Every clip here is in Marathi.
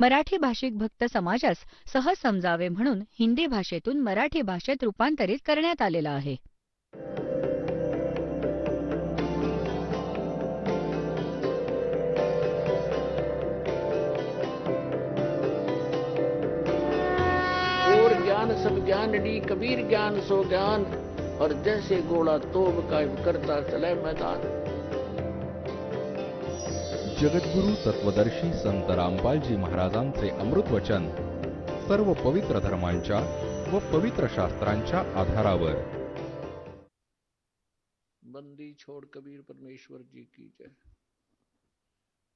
मराठी भाषिक भक्त समाजास सहज समजावे म्हणून हिंदी भाषेतून मराठी भाषेत रूपांतरित करण्यात आलेला आहे. और ज्ञान सब ज्ञान डी कबीर ज्ञान सो ज्ञान, और जैसे घोड़ा तोब का करता चले मैदान. जगद्गुरु तत्वदर्शी संत रामपालजी महाराजांचे अमृत वचन सर्व पवित्र धर्मांच्या व पवित्र शास्त्रांच्या आधारावर. बंदी छोड़ कबीर परमेश्वर जी की जय.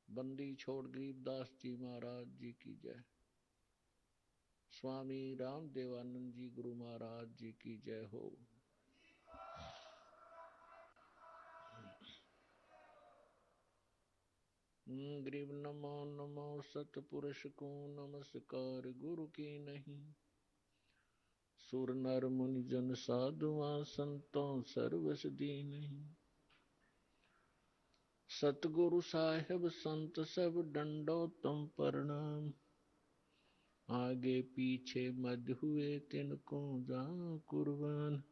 बंदी छोड़ गरीबदास जी महाराज जी की जय. स्वामी राम देवानंद जी गुरु महाराज जी की जय हो. गरीब नमो नमो सतपुरुष को नमस्कार गुरु की नहीं. सुर नर मुनि जन साधुआ संतों सर्वस दीन. सतगुरु साहेब संत सब डंडो तुम प्रणाम. आगे पीछे मध्य हुए तिनको जा कुर्बान.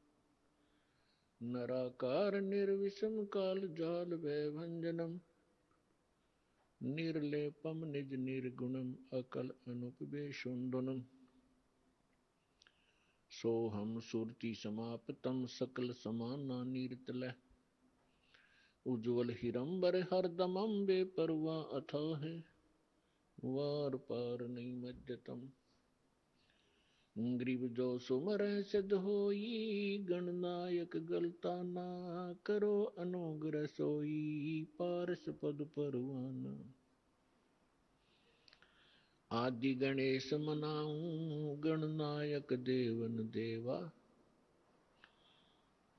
नराकार निर्विषम काल जाल भंजनम. निर्लेपम निज निर्गुणम अकल अनुपवेशुंडनम. सोहम सुरति समाप्तम सकल समाना नीरतल. उज्ज्वल हिरंबर हरदमम बेपरवा अथाह. वार पार नहीं मज्जतम. ग्रीव जो सुमर सिद्ध होई. गणनायक गलता ना करो अनुग्रह सोई. पारस पद परवाना. आदि गणेश मनाऊं गणनायक देवन देवा.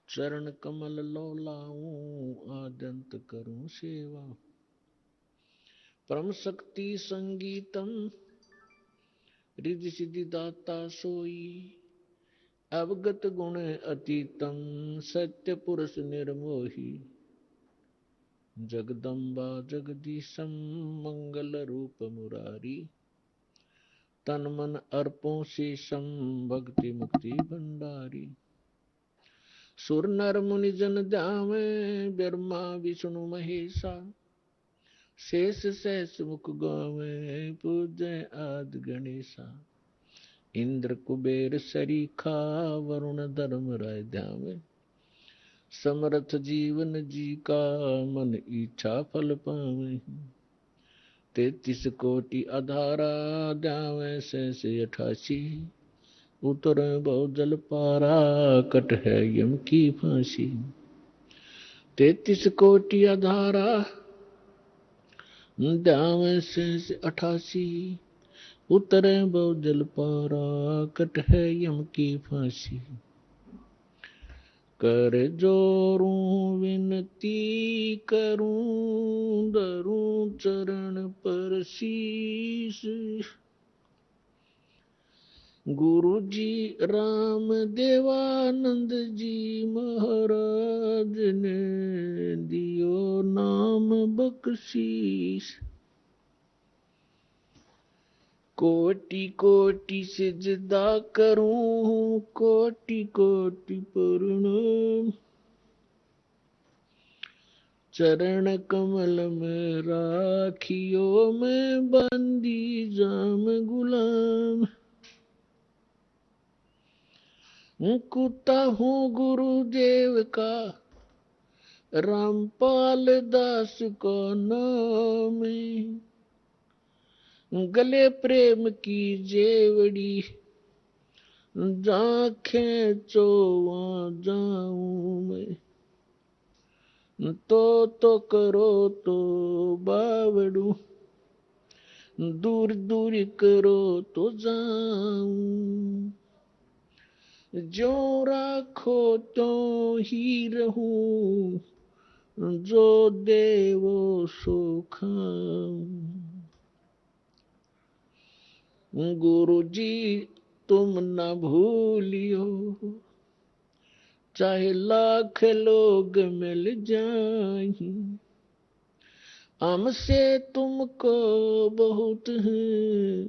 चरण कमल लो लाऊं आदंत करूं सेवा. परम शक्ति संगीतम रिद्धि सिद्धि दाता सोई. अवगत गुण अतीतम सत्य पुरुष निर्मोही. जगदम्बा जगदीशम मंगल रूप मुरारी. तन मन अर्पों शेषम भक्ति मुक्ति भंडारी. सुर नर मुनि जन ध्यावे ब्रह्मा विष्णु महेशा. शेष सहस मुख गावे पूजय आदि गणेशा. इंद्र कुबेर सरीखा वरुण धर्म राय ध्यावे. समर्थ जीवन जी का मन इच्छा फल पावे. 33 कोटि आधारा ध्यावे सहस 88. उतर बहु जल पारा कट है यम की फांसी. 33 कोटि आधारा ध्यावे सहस 88. उतरे बहु जल पारा कट है यम की फांसी. कर जोरूं विनती करूं धरूं चरण पर शीश. गुरु जी राम देवानंद जी महाराज ने दियो नाम बख्शीश. कोटि कोटि सिजदा करूं कोटि कोटि प्रणाम. चरण कमल में राखियो मैं बंदी जाम गुलाम. कुत्ता हूँ गुरुदेव का रामपाल दास को नाम. गले प्रेम की जेवड़ी जा खेचो वहाँ जाऊं मैं. तो करो तो बावड़ू दूर दूर करो तो जाऊं. जो राखो तो ही रहूं जो देवो सो खाऊं. गुरु जी तुम न भूलियो चाहे लाख लोग मिल जाएं. हमसे तुमको बहुत है,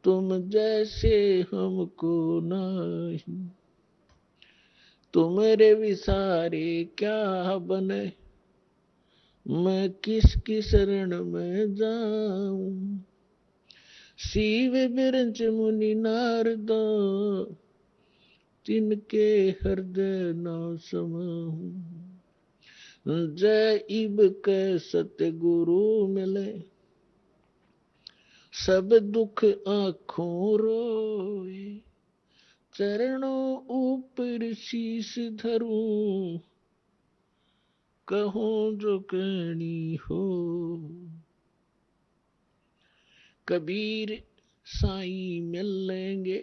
तुम जैसे हमको नहीं। तुम्हारे विसारे क्या बने, मैं किसकी शरण में जाऊं। शिव बिरंच मुनि नारद, तिनके हृदय न समाहूं। जय इब के सतगुरु मिले, सब दुख आँखों रोए। चरणों ऊपर शीश धरूं, कहूं जो कहनी हो। कबीर साईं मिल लेंगे,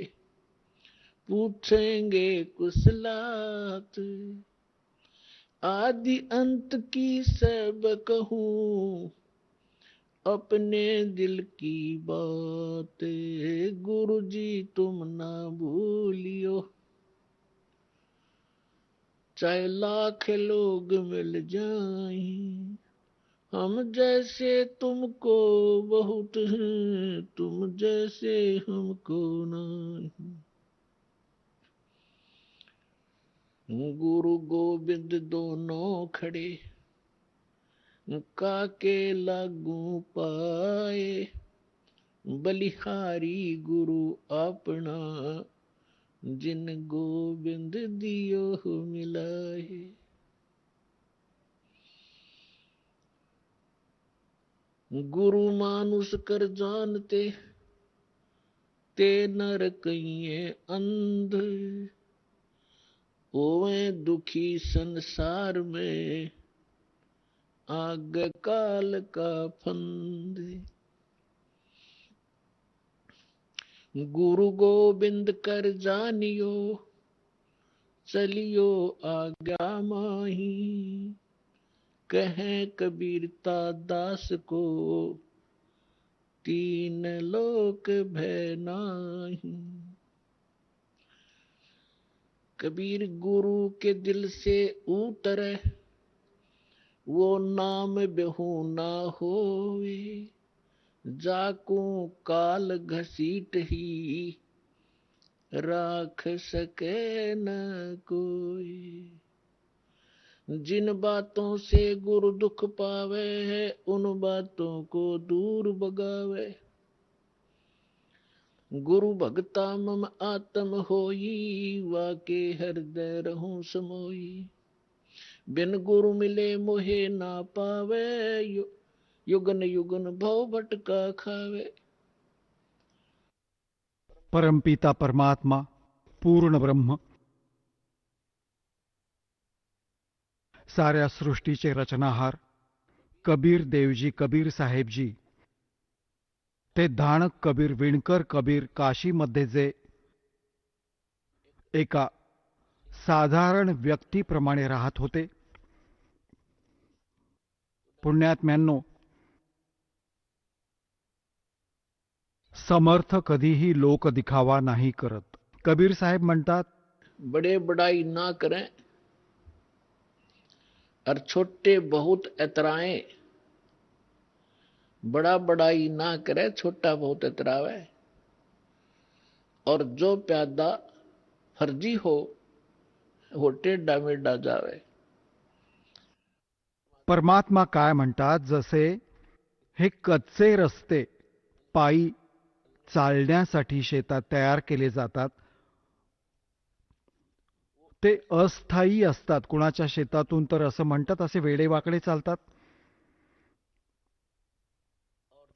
पूछेंगे कुशलात। आदि अंत की सब कहूं, अपने दिल की बात। गुरु जी तुम ना भूलियो, चाहे लाख लोग मिल जाएं। हम जैसे तुमको बहुत हैं, तुम जैसे हमको नहीं। गुरु गोविंद दोनों खड़े, काके लागू पाए। बलिहारी गुरु अपना, जिन गोविंद दियो मिलाए। गुरु मानुष कर जानते, ते नर कहिए अंध। ओवे दुखी संसार में, आग काल का फंद। गुरु गोविंद कर जानियो, चलियो आज्ञा माही। कहें कबीरता दास को, तीन लोक भय नाही। कबीर गुरु के दिल से उतरे, वो नाम बेहू ना होए। जाको काल घसीट ही, राख सके न कोई। जिन बातों से गुरु दुख पावे है, उन बातों को दूर भगावे। गुरु भगता मम आत्म होई, वाके हृदय रहूं समोई। बिन गुरु मिले मोहे ना पावे, युगन युगन भव भटका खावे। परमपिता परमात्मा पूर्ण ब्रह्म, साऱ्या सृष्टीचे रचनाहार कबीर देवजी, कबीर साहेबजी, ते धाणक कबीर, विणकर कबीर काशीमध्ये जे एका साधारण व्यक्तीप्रमाणे राहत होते. पुण्यात्म्यांनो, समर्थ कधीही लोक दिखावा नाही करत. कबीर साहेब म्हणतात, बड़े बड़ाई ना करें और छोटे बहुत इतराएं। बड़ा बड़ाई ना करे, छोटा बहुत इतरावे। और जो प्यादा फर्जी हो, वो टेढ़ा मेढ़ा जावे. परमात्मा काय म्हणतात, जसे हे कच्चे रस्ते पायी चालण्यासाठी शेतात तयार केले जातात, ते अस्थायी असतात. कुणाच्या शेतातून तर असं म्हणतात असे वेडेवाकडे चालतात.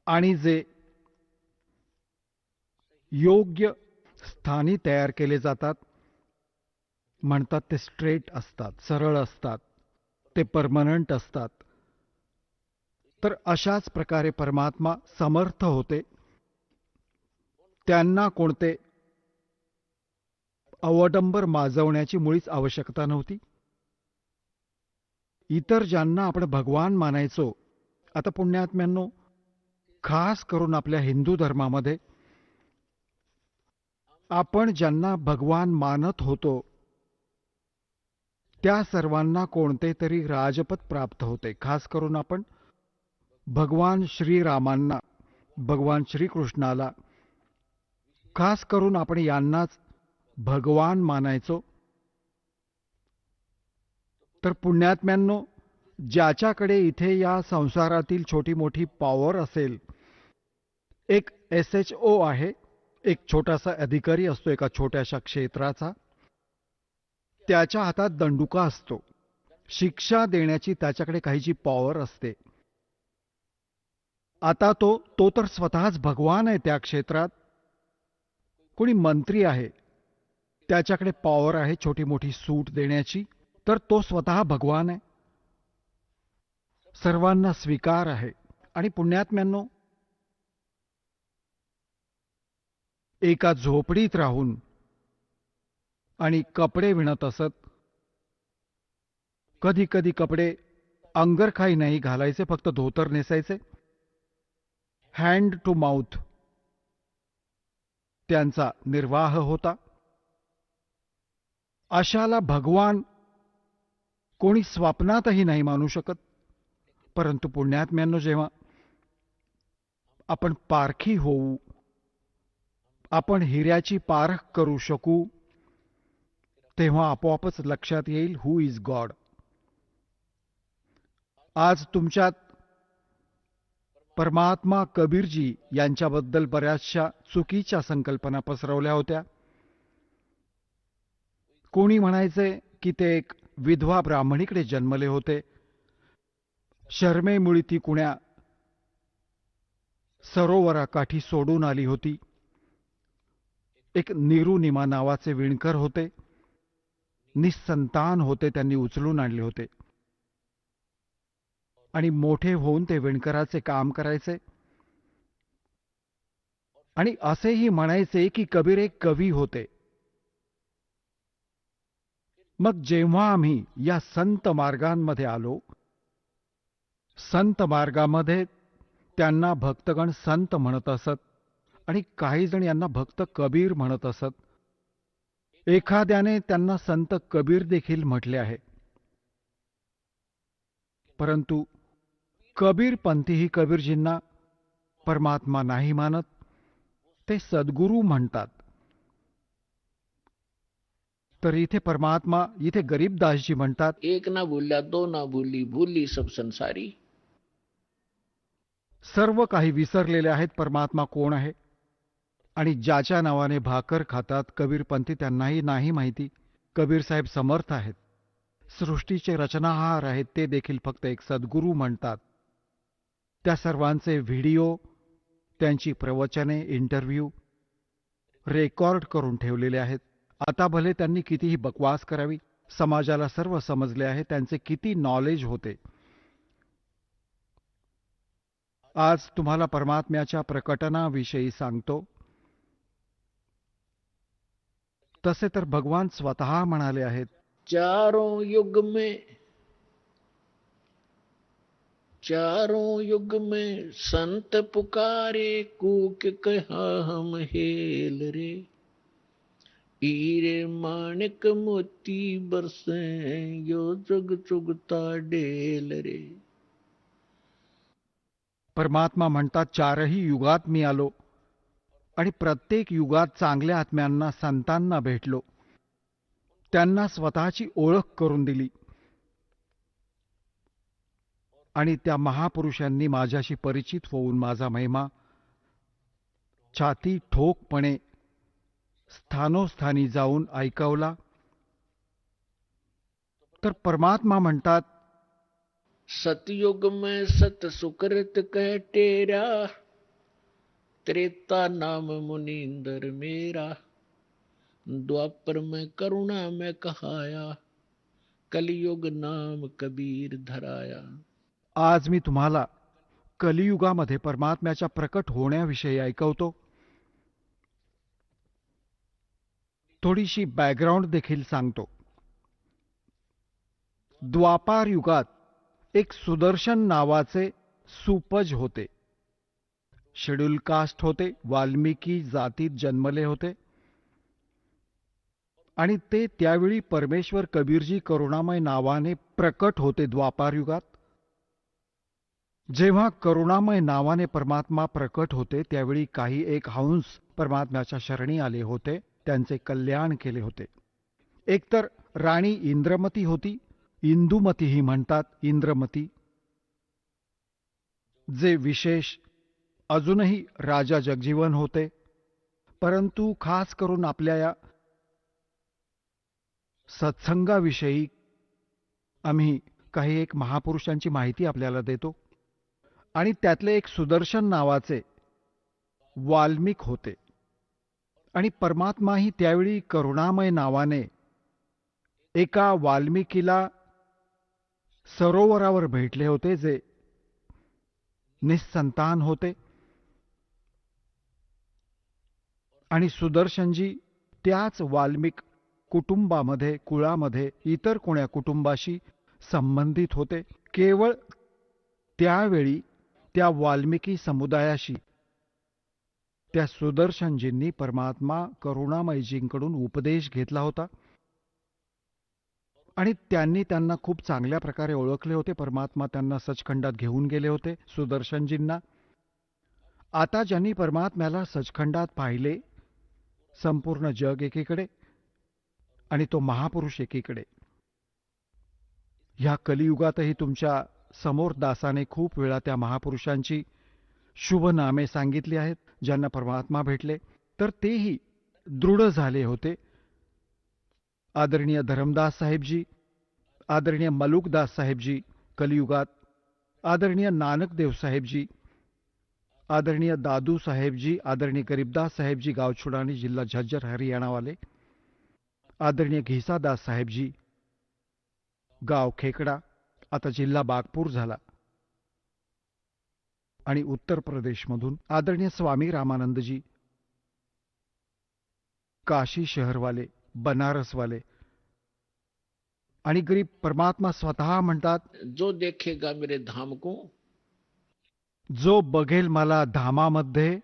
आणि जे योग्य स्थानी तयार केले जातात, म्हणतात ते स्ट्रेट असतात, सरळ असतात, ते परमनंट असतात. तर अशाच प्रकारे परमात्मा समर्थ होते. त्यांना कोणते अवडंबर माजवण्याची मुळीच आवश्यकता नव्हती. इतर ज्यांना आपण भगवान मानायचो, आता पुण्यात्म्यांनो, खास करून आपल्या हिंदू धर्मामध्ये आपण ज्यांना भगवान मानत होतो, त्या सर्वांना कोणते तरी राजपद प्राप्त होते. खास करून आपण भगवान श्रीरामांना, भगवान श्रीकृष्णाला, खास करून आपण यांनाच भगवान मानायचो. तर पुण्यात्म्यांनो, ज्याच्याकडे इथे या संसारातील छोटी मोठी पॉवर असेल, एक SHO आहे, एक छोटासा अधिकारी असतो एका छोट्याशा क्षेत्राचा, त्याच्या हातात दंडुका असतो, शिक्षा देण्याची त्याच्याकडे काहीची पॉवर असते. आता तो तर स्वतःच भगवान आहे त्या क्षेत्रात. कोणी मंत्री आहे, त्याच्याकडे पॉवर आहे छोटी मोठी सूट देण्याची, तर तो स्वतः भगवान आहे. सर्वांना स्वीकार आहे. आणि पुण्यात्म्यांनो, एका झोपडीत राहून आणि कपडे विणत असत. कधी कधी कपडे अंगरखाई नाही घालायचे, फक्त धोतर नेसायचे. हँड टू माउथ त्यांचा निर्वाह होता. अशाला भगवान कोणी स्वप्नातही नाही मानू शकत. परंतु पुण्यात्म्यांनो, जेव्हा आपण पारखी होऊ, आपण हिऱ्याची पारख करू शकू, तेव्हा आपोआपच लक्षात येईल हू इज गॉड. आज तुमच्यात परमात्मा कबीरजी यांच्याबद्दल बऱ्याचशा चुकीच्या संकल्पना पसरवल्या होत्या. कोणी म्हणायचे की ते एक विधवा ब्राह्मणीकडे जन्मले होते. शर्मेमुळी ती कुण्या सरोवराकाठी सोडून आली होती. एक निरुनिमा नावाचे विणकर होते, निसंतान होते, त्यांनी उचलून आणले होते आणि मोठे होऊन ते विणकराचे काम करायचे. आणि असेही म्हणायचे की कबीर एक कवी होते. मग जेव्हा आम्ही या संत मार्गांमध्ये आलो, संत मार्गामध्ये त्यांना भक्तगण संत म्हणत असत आणि काही जण यांना भक्त कबीर म्हणत असत. एखाद्याने त्यांना संत कबीर देखील म्हटले आहे. परंतु कबीरपंथीही कबीरजींना परमात्मा नाही मानत, ते सद्गुरू म्हणतात. तर इथे परमात्मा, इथे गरीबदासजी म्हणतात, एक ना भूल्या दो ना भूली, भूली सब संसारी. सर्व काही विसरलेले आहेत परमात्मा कोण आहे. आणि ज्याच्या नावाने भाकर खातात कबीरपंथी, त्यांनाही नाही माहिती कबीर साहेब समर्थ आहेत, सृष्टीचे रचनाहार आहेत. ते देखील फक्त एक सद्गुरू म्हणतात. त्या सर्वांचे व्हिडिओ, त्यांची प्रवचने, इंटरव्ह्यू रेकॉर्ड करून ठेवलेले आहेत. आता भले त्यांनी कितीही बकवास करावी, समाजाला सर्व समजले आहे त्यांचे किती नॉलेज होते. आज तुम्हाला परमात्म्याच्या प्रकटनाविषयी सांगतो. तसे तर भगवान स्वतः म्हणाले आहेत, चारों युग में संत पुकारे, कूक कहा हम हेल रे. हीरे माणिक मोती बरसे, यो जुग चुगता डेल रे. परमात्मा म्हणतात, चारही युगात मी आलो आणि प्रत्येक युगात चांगल्या आत्म्यांना, संतांना भेटलो, त्यांना स्वतःची ओळख करून दिली आणि त्या महापुरुषांनी माझ्याशी परिचित होऊन माझा महिमा छाती ठोकपणे स्थानोस्थानी जाऊन ऐकवला. तर परमात्मा म्हणतात, सतयुग में सत सुकृत कह टेरा, त्रेता नाम मुनींदर मेरा. द्वापर में करुणा में कहाया, कलयुग नाम कबीर धराया. आज मी तुम्हाला कलियुगामध्ये परमात्म्याच्या प्रकट होण्याविषयी ऐकवतो. थोडीशी बॅकग्राऊंड देखील सांगतो. द्वापार युगात एक सुदर्शन नावाचे सुपज होते. शेड्यूल कास्ट होते, वाल्मिकी जातीत जन्मले होते आणि ते त्यावेळी परमेश्वर कबीरजी करुणामय नावाने प्रकट होते द्वापार युगात. जेव्हा करुणामय नावाने परमात्मा प्रकट होते त्यावेळी काही एक हंस परमात्म्याच्या शरणी आले होते, त्यांचे कल्याण केले होते. एकतर राणी इंद्रमती होती, इंदुमतीही म्हणतात, इंद्रमती, जे विशेष अजूनही राजा जगजीवन होते, परंतु खास करून आपल्या या सत्संगाविषयी आम्ही काही एक महापुरुषांची माहिती आपल्याला देतो. आणि त्यातले एक सुदर्शन नावाचे वाल्मिक होते. आणि परमात्माही त्यावेळी करुणामय नावाने एका वाल्मिकीला सरोवरावर भेटले होते, जे निस्संतान होते. आणि सुदर्शनजी त्याच वाल्मिक कुटुंबामध्ये, कुळामध्ये इतर कोण्या कुटुंबाशी संबंधित होते. केवळ त्यावेळी त्या वाल्मिकी समुदायाशी त्या सुदर्शनजींनी परमात्मा करुणामयजींकडून उपदेश घेतला होता. आणि त्यांनी त्यांना खूप चांगल्या प्रकारे ओळखले होते. परमात्मा त्यांना सचखंडात घेऊन गेले होते, सुदर्शनजींना. आता ज्यांनी परमात्म्याला सचखंडात पाहिले, संपूर्ण जग एकीकडे आणि तो महापुरुष एकीकडे, ह्या कलियुगातही तुमच्या समोर दासाने खूप वेळा त्या महापुरुषांची शुभ नामे सांगितली आहेत, ज्यांना परमात्मा भेटले, तर तेही दृढ झाले होते. आदरणीय धरमदास साहेबजी, आदरणीय मलुकदास साहेबजी कलियुगात, आदरणीय नानकदेव साहेबजी, आदरणीय दादू साहेबजी, आदरणीय गरीबदास साहेबजी गावछुडानी, जिल्हा झज्जर हरियाणा वाले, आदरणीय घिसादास साहेबजी गाव खेकडा, आता जिल्हा बागपूर झाला, आणि उत्तर प्रदेशमधून आदरणीय स्वामी रामानंदजी काशी शहरवाले, बनारसवाले, आणि गरीब परमात्मा स्वतः म्हणतात, जो देखेगा मेरे धाम को, जो बघेल मला धामामध्ये,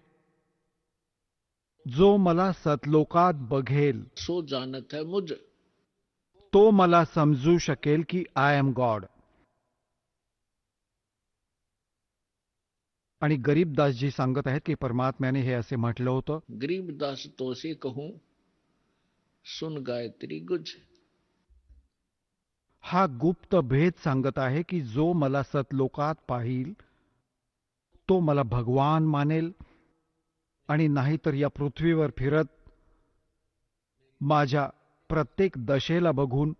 जो मला सतलोकात बघेल, सो जानत है मुझ. तो मला समजू शकेल की आय एम गॉड. आणि गरीबदासजी सांगत आहेत की परमात्म्याने हे असे म्हटलं होतं, गरीबदास तो से कहूं, सुन गायत्री गुज. हा गुप्त भेद सांगत आहे की जो मला सतलोकात पाहिल तो मला भगवान मानेल, आणि नाहीतर या पृथ्वीवर फिरत माझ्या प्रत्येक दशेला बघून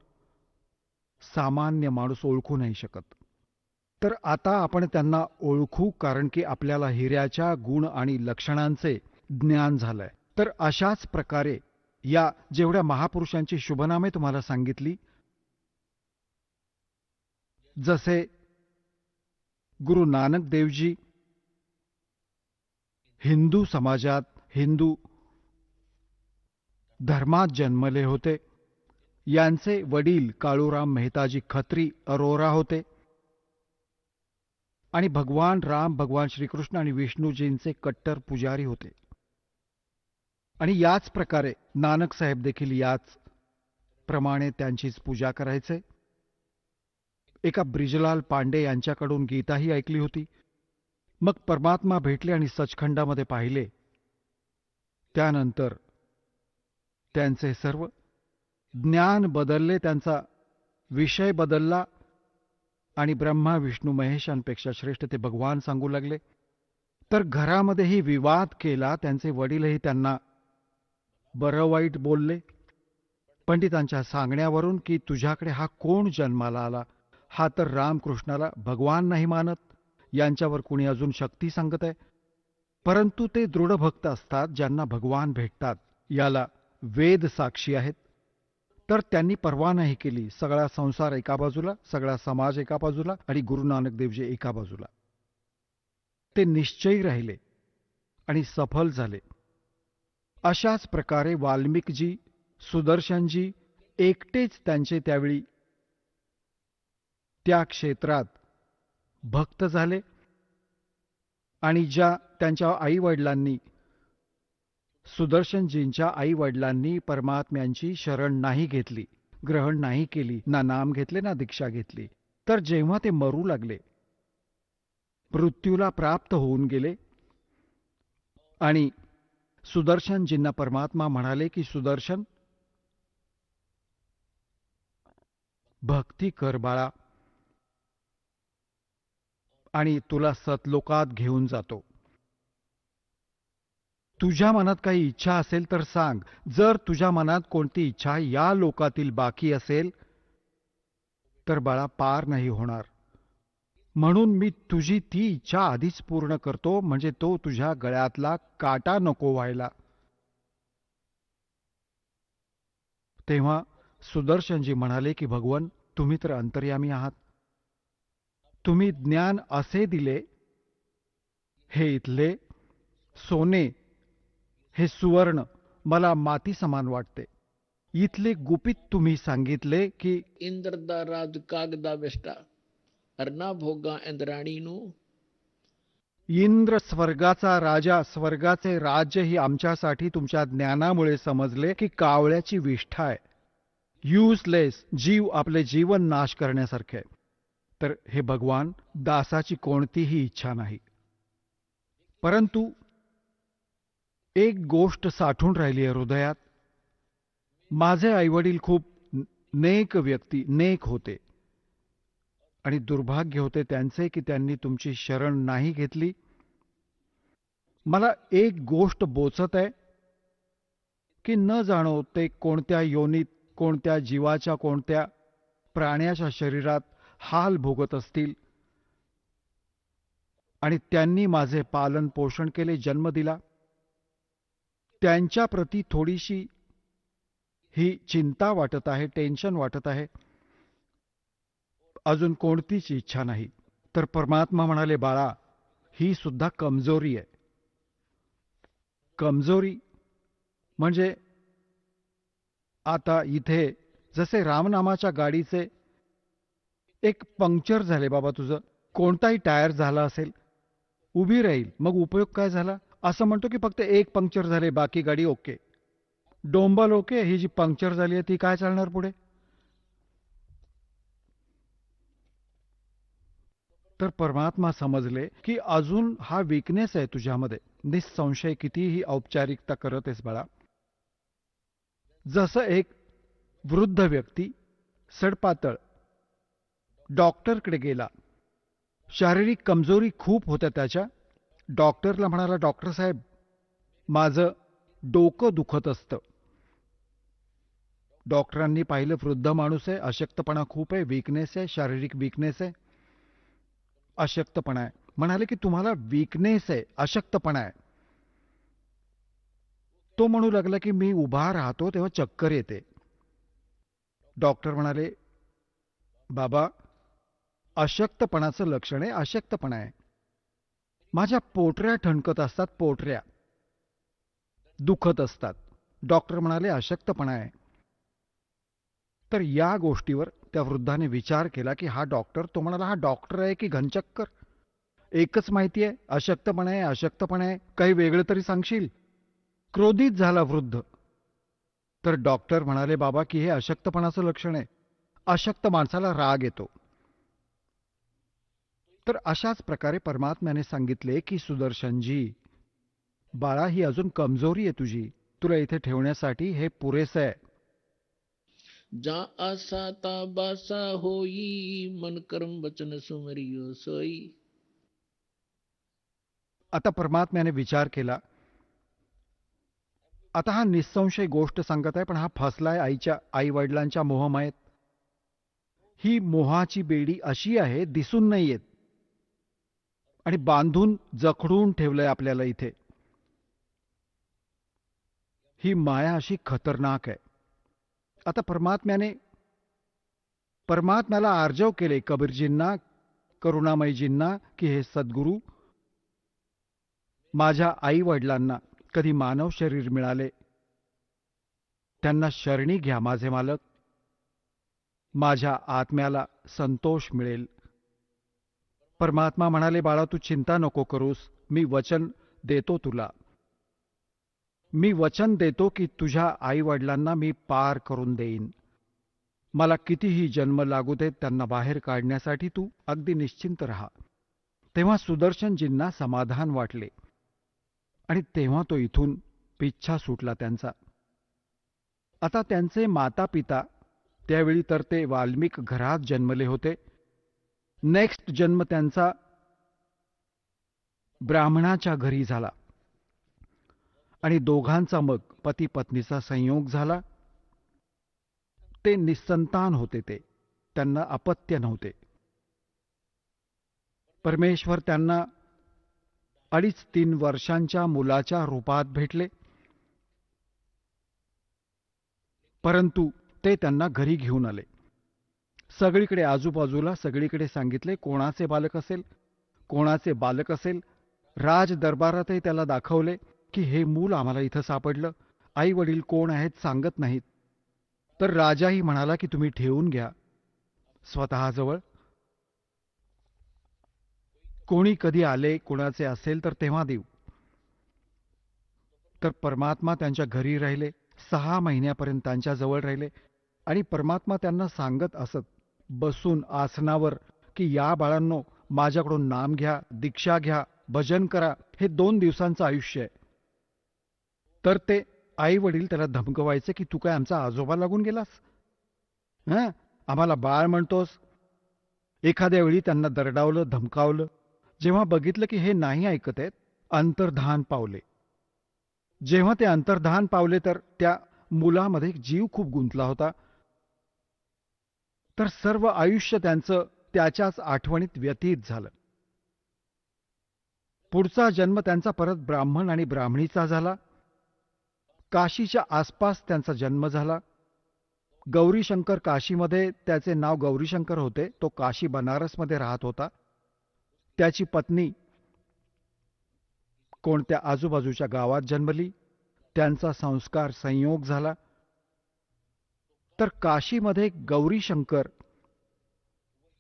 सामान्य माणूस ओळखू नाही शकत. तर आता आपण त्यांना ओळखू, कारण की आपल्याला हिऱ्याच्या गुण आणि लक्षणांचे ज्ञान झालंय. तर अशाच प्रकारे या जेवढ्या महापुरुषांची शुभनामे तुम्हाला सांगितली, जसे गुरु नानक देवजी हिंदू समाजात, हिंदू धर्मात जन्मले होते. यांचे वडील काळूराम मेहताजी खत्री अरोरा होते, आणि भगवान राम, भगवान श्रीकृष्ण आणि विष्णूजींचे कट्टर पुजारी होते. आणि याच प्रकारे नानक साहेब देखील याच प्रमाणे त्यांचीच पूजा करायचे. एका ब्रिजलाल पांडे यांच्याकडून गीताही ऐकली होती. मग परमात्मा भेटले आणि सचखंडामध्ये पाहिले. त्यानंतर त्यांचे सर्व ज्ञान बदलले, त्यांचा विषय बदलला, आणि ब्रह्मा विष्णू महेशांपेक्षा श्रेष्ठ ते भगवान सांगू लागले. तर घरामध्येही विवाद केला. त्यांचे वडीलही त्यांना बरं वाईट बोलले. पंडितांच्या सांगण्यावरून की तुझ्याकडे हा कोण जन्माला आला, हा तर रामकृष्णाला भगवान नाही मानत, यांच्यावर कुणी अजून शक्ती सांगत आहे. परंतु ते दृढ भक्त असतात, ज्यांना भगवान भेटतात, याला वेद साक्षी आहेत. तर त्यांनी पर्वा नाही केली. सगळा संसार एका बाजूला, सगळा समाज एका बाजूला, आणि गुरु नानक देवजी एका बाजूला. ते निश्चयी राहिले आणि सफल झाले. अशाच प्रकारे वाल्मिकजी, सुदर्शनजी एकटेच त्यांचे त्यावेळी त्या क्षेत्रात भक्त झाले. आणि ज्या त्यांच्या आईवडिलांनी, सुदर्शनजींच्या आईवडिलांनी परमात्म्यांची शरण नाही घेतली, ग्रहण नाही केली, ना नाम घेतले ना दीक्षा घेतली, तर जेव्हा ते मरू लागले मृत्यूला प्राप्त होऊन गेले आणि सुदर्शनजींना परमात्मा म्हणाले की सुदर्शन, भक्ती कर बाळा, आणि तुला सतलोकात घेऊन जातो. तुझ्या मनात काही इच्छा असेल तर सांग. जर तुझ्या मनात कोणती इच्छा या लोकातील बाकी असेल तर बाळा पार नाही होणार. म्हणून मी तुझी ती इच्छा आधीच पूर्ण करतो, म्हणजे तो तुझ्या गळ्यातला काटा नको व्हायला. तेव्हा सुदर्शनजी म्हणाले की भगवन, तुम्ही तर अंतर्यामी आहात. तुम्ही ज्ञान असे दिले, हे इथले सोने, हे सुवर्ण मला माती समान वाटते. इथले गुपित तुम्ही सांगितले की इंद्र दा राज कागदा बेष्टा अरना भोगा इंद्राणीनु. इंद्र स्वर्गाचा राजा, स्वर्गाचे राज्य ही आमच्यासाठी तुमच्या ज्ञानामुळे समजले की कावळ्याची विष्ठा आहे, युजलेस, जीव आपले जीवन नाश करण्यासारखे. तर हे भगवान, दासाची कोणतीही इच्छा नाही, परंतु एक गोष्ट साठून राहिली आहे हृदयात. माझे आईवडील खूप नेक व्यक्ती, नेक होते, आणि दुर्भाग्य होते त्यांचे की त्यांनी तुमची शरण नाही घेतली. मला एक गोष्ट बोचत आहे की न जाणो ते कोणत्या योनीत, कोणत्या जीवाच्या, कोणत्या प्राण्याच्या शरीरात हाल भोगत असतील, आणि त्यांनी माझे पालन पोषण केले, जन्म दिला. त्यांच्या प्रती थोडीशी ही चिंता वाटत आहे, टेन्शन वाटत आहे. अजून कोणतीच इच्छा नाही. तर परमात्मा म्हणाले, बाळा, ही सुद्धा कमजोरी आहे. कमजोरी म्हणजे आता इथे जसे रामनामाच्या गाडीचे एक पंक्चर झाले बाबा, तुझं कोणताही टायर झाला असेल, उभी राहील, मग उपयोग काय झाला? असं म्हणतो की फक्त एक पंक्चर झाले, बाकी गाडी ओके. डोंबल ओके, ही जी पंक्चर झाली आहे ती काय चालणार पुढे? तर परमात्मा समजले की अजून हा वीकनेस आहे तुझ्यामध्ये, निसंशय कितीही औपचारिकता करत आहेस बाळा. जसं एक वृद्ध व्यक्ती सडपातळ डॉक्टरकडे गेला, शारीरिक कमजोरी खूप होत्या त्याच्या. डॉक्टरला म्हणाला, डॉक्टर साहेब, माझं डोकं दुखत असतं. डॉक्टरांनी पाहिलं, वृद्ध माणूस आहे, अशक्तपणा खूप आहे, वीकनेस आहे, शारीरिक वीकनेस आहे, अशक्तपणा आहे. म्हणाले की तुम्हाला वीकनेस आहे, अशक्तपणा आहे. तो म्हणू लागला की मी उभा राहतो तेव्हा चक्कर येते. डॉक्टर म्हणाले, बाबा, अशक्तपणाचं लक्षण आहे, अशक्तपणा आहे. माझ्या पोटऱ्या ठणकत असतात, पोटऱ्या दुखत असतात. डॉक्टर म्हणाले, अशक्तपणा आहे. तर या गोष्टीवर त्या वृद्धाने विचार केला की हा डॉक्टर, तो म्हणाला, हा डॉक्टर आहे की घनचक्कर? एकच माहिती आहे, अशक्तपणा आहे, अशक्तपणा आहे, काही वेगळं तरी सांगशील. क्रोधित झाला वृद्ध. तर डॉक्टर म्हणाले, बाबा, की हे अशक्तपणाचं लक्षण आहे, अशक्त माणसाला राग येतो. तर अशाच प्रकारे परमात्म्याने सांगितले की सुदर्शनजी, बाळा, ही अजून कमजोरी आहे तुझी, तुला इथे ठेवण्यासाठी हे पुरेसं आहे. जा आसा ता बासा होई मन कर्म वचन सुमरियो सोई. आता परमात्म्याने विचार केला. आता हा निसंशय गोष्ट सांगत आहे, पण हा फसलाय आई वडिलांच्या मोहमायेत. ही मोहाची बेडी अशी आहे, दिसून नाही येत, आणि बांधून जखडून ठेवलंय आपल्याला इथे. ही माया अशी खतरनाक आहे. आता परमात्म्याला आर्जव केले, कबीरजींना, करुणामयजींना, की हे सद्गुरू, माझ्या आई वडिलांना कधी मानव शरीर मिळाले, त्यांना शरणी घ्या माझे मालक, माझ्या आत्म्याला संतोष मिळेल. परमात्मा म्हणाले, बाळा, तू चिंता नको करूस, मी वचन देतो तुला. मी वचन देतो की तुझ्या आई वडिलांना मी पार करून देईन. मला कितीही जन्म लागू देत त्यांना बाहेर काढण्यासाठी तू अगदी निश्चिंत राहा. तेव्हा सुदर्शनजींना समाधान वाटले आणि तेव्हा तो इथून पिच्छा सुटला त्यांचा. आता त्यांचे माता पिता, त्यावेळी तर ते वाल्मिक घरात जन्मले होते, नेक्स्ट जन्म त्यांचा ब्राह्मणाच्या घरी झाला आणि दोघांचा मग पती पत्नीचा संयोग झाला. ते निस्संतान होते, त्यांना अपत्य नव्हते. परमेश्वर त्यांना 2.5-3 वर्षांच्या मुलाच्या रूपात भेटले, परंतु ते त्यांना घरी घेऊन आले. सगळीकडे आजूबाजूला सगळीकडे सांगितले कोणाचे बालक असेल, कोणाचे बालक असेल. राज दरबारातही त्याला दाखवले की हे मूल आम्हाला इथं सापडलं, आई वडील कोण आहेत सांगत नाहीत. तर राजाही म्हणाला की तुम्ही ठेवून घ्या स्वतःजवळ, कोणी कधी आले कोणाचे असेल तर तेव्हा देऊ. तर परमात्मा त्यांच्या घरी राहिले, 6 महिन्यापर्यंत त्यांच्याजवळ राहिले आणि परमात्मा त्यांना सांगत असत बसून आसनावर की या बाळांनो, माझ्याकडून नाम घ्या, दीक्षा घ्या, भजन करा, हे 2 दिवसांचं आयुष्य आहे. तर ते आई वडील त्याला धमकवायचे की तू काय आमचा आजोबा लागून गेलास, आम्हाला बाळ म्हणतोस. एखाद्या वेळी त्यांना दरडावलं, धमकावलं. जेव्हा बघितलं की हे नाही ऐकत आहेत, अंतर्धान पावले. जेव्हा ते अंतर्धान पावले तर त्या मुलामध्ये जीव खूप गुंतला होता. तर सर्व आयुष्य त्यांचं त्याच्याच आठवणीत व्यतीत झालं. पुढचा जन्म त्यांचा परत ब्राह्मण आणि ब्राह्मणीचा झाला. काशीच्या आसपास त्यांचा जन्म झाला. गौरीशंकर काशीमध्ये त्याचे नाव गौरीशंकर होते. तो काशी बनारसमध्ये राहत होता. त्याची पत्नी कोणत्या आजूबाजूच्या गावात जन्मली. त्यांचा संस्कार संयोग झाला. तर काशीमध्ये गौरीशंकर,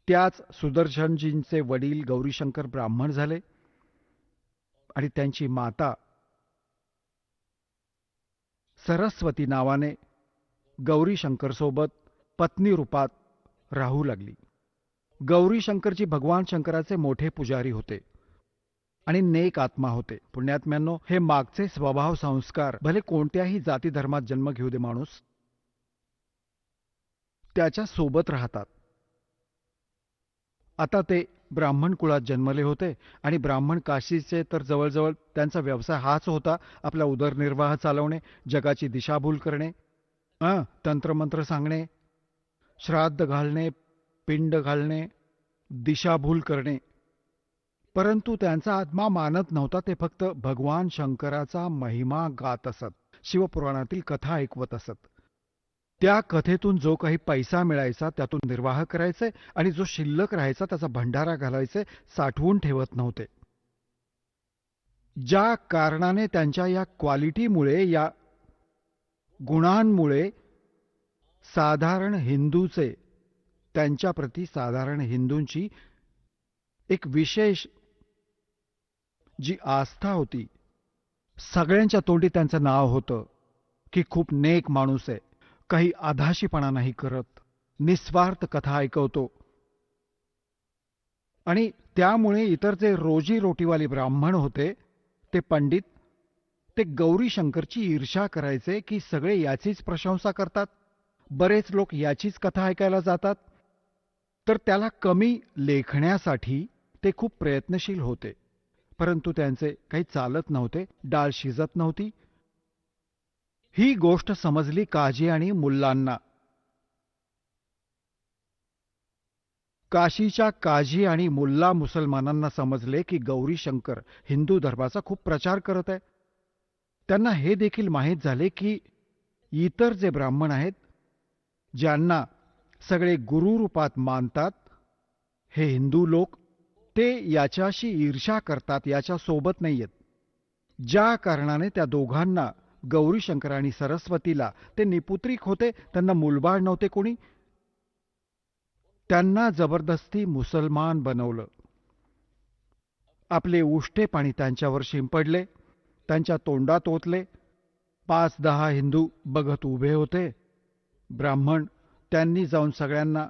त्याच सुदर्शनजींचे वडील गौरीशंकर ब्राह्मण झाले आणि त्यांची माता सरस्वती नावाने गौरीशंकरसोबत पत्नी रूपात राहू लागली. गौरीशंकरजी भगवान शंकराचे मोठे पुजारी होते आणि नेक आत्मा होते. पुण्यात्म्यांनो, हे मागचे स्वभाव संस्कार भले कोणत्याही जाती धर्मात जन्म घेऊ दे माणूस, त्याच्या सोबत राहतात. आता ते ब्राह्मण कुळात जन्मले होते आणि ब्राह्मण काशीचे तर जवळजवळ त्यांचा व्यवसाय हाच होता, आपला उदरनिर्वाह चालवणे, जगाची दिशाभूल करणे, तंत्रमंत्र सांगणे, श्राद्ध घालणे, पिंड घालणे, दिशाभूल करणे. परंतु त्यांचा आत्मा मानत नव्हता. ते फक्त भगवान शंकराचा महिमा गात असत, शिवपुराणातील कथा ऐकवत असत. त्या कथेतून जो काही पैसा मिळायचा त्यातून निर्वाह करायचे आणि जो शिल्लक राहायचा त्याचा भंडारा घालायचे, साठवून ठेवत नव्हते. ज्या कारणाने त्यांच्या या क्वालिटीमुळे, या गुणांमुळे साधारण हिंदूचे, त्यांच्याप्रती साधारण हिंदूंची एक विशेष जी आस्था होती, सगळ्यांच्या तोंडी त्यांचं नाव होतं की खूप नेक माणूस आहे, काही आधाशीपणा नाही करत, निस्वार्थ कथा ऐकवतो. आणि त्यामुळे इतर जे रोजी रोटीवाले ब्राह्मण होते, ते पंडित, ते गौरीशंकरची ईर्ष्या करायचे की सगळे याचीच प्रशंसा करतात, बरेच लोक याचीच कथा ऐकायला जातात. तर त्याला कमी लेखण्यासाठी ते खूप प्रयत्नशील होते, परंतु त्यांचे काही चालत नव्हते, डाळ शिजत नव्हती. ही गोष्ट समजली काजी आणि मुल्लांना. काशीच्या काजी आणि मुल्ला मुसलमानांना समजले की गौरीशंकर हिंदू धर्माचा खूप प्रचार करत आहे. त्यांना हे देखील माहीत झाले की इतर जे ब्राह्मण आहेत, ज्यांना सगळे गुरु रूपात मानतात, हे हिंदू लोक, ते याच्याशी ईर्ष्या करतात, याच्या सोबत नाही आहेत. ज्या कारणाने त्या दोघांना, गौरीशंकर आणि सरस्वतीला, ते निपुत्रिक होते, त्यांना मूलबाळ नव्हते कोणी, त्यांना जबरदस्ती मुसलमान बनवलं. आपले उष्टे पाणी त्यांच्यावर शिंपडले, त्यांच्या तोंडात ओतले. 5-10 हिंदू बघत उभे होते. ब्राह्मण, त्यांनी जाऊन सगळ्यांना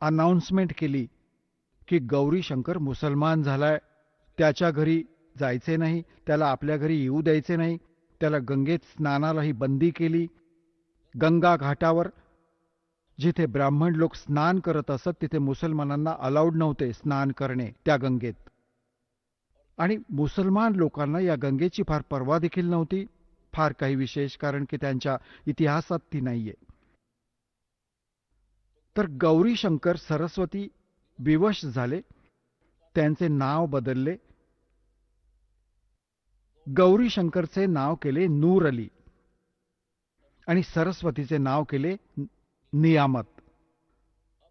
अनाउन्समेंट केली की गौरीशंकर मुसलमान झालाय, त्याच्या घरी जायचे नाही, त्याला आपल्या घरी येऊ द्यायचे नाही, त्याला गंगेत स्नानालाही बंदी केली. गंगा घाटावर जिथे ब्राह्मण लोक स्नान करत असत तिथे मुसलमानांना अलाउड नव्हते स्नान करणे त्या गंगेत. आणि मुसलमान लोकांना या गंगेची फार पर्वा देखील नव्हती, फार काही विशेष, कारण की त्यांच्या इतिहासात ती नाहीये. तर गौरी शंकर सरस्वती विवश झाले, त्यांचे नाव बदलले. गौरी शंकरचे नाव केले नूर अली आणि सरस्वतीचे नाव केले नियामत.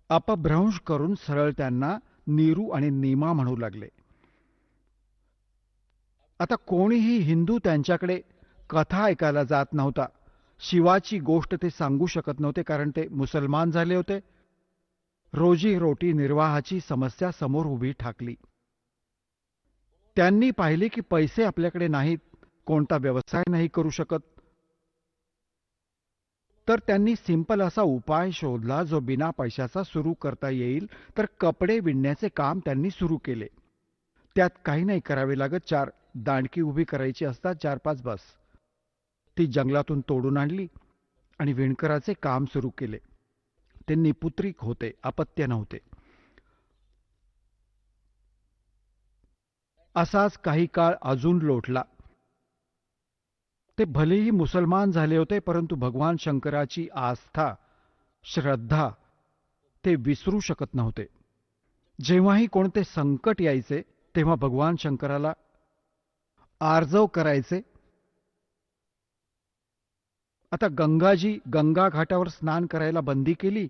अपभ्रंश करून सरळ त्यांना नीरू आणि नीमा म्हणू लागले. आता कोणीही हिंदू त्यांच्याकडे कथा ऐकायला जात नव्हता. शिवाची गोष्ट ते सांगू शकत नव्हते, कारण ते मुसलमान झाले होते. रोजी रोटी निर्वाहाची समस्या समोर उभी ठाकली. त्यांनी पाहिले की पैसे आपल्याकडे नाहीत, कोणता व्यवसाय नाही करू शकत. तर त्यांनी सिंपल असा उपाय शोधला जो बिना पैशाचा सुरू करता येईल. तर कपडे विणण्याचे काम त्यांनी सुरू केले. त्यात काही नाही करावे लागत, 4 दांडकी उभी करायची असतात, 4-5 बस. ती जंगलातून तोडून आणली आणि विणकराचे काम सुरू केले. ते निपुत्रिक होते, अपत्य नव्हते. असाच काही काळ अजून लोटला. ते भलेही मुसलमान झाले होते, परंतु भगवान शंकराची आस्था, श्रद्धा ते विसरू शकत नव्हते. जेव्हाही कोणते संकट यायचे तेव्हा भगवान शंकराला आर्जव करायचे. आता गंगाजी गंगा घाटावर स्नान करायला बंदी केली.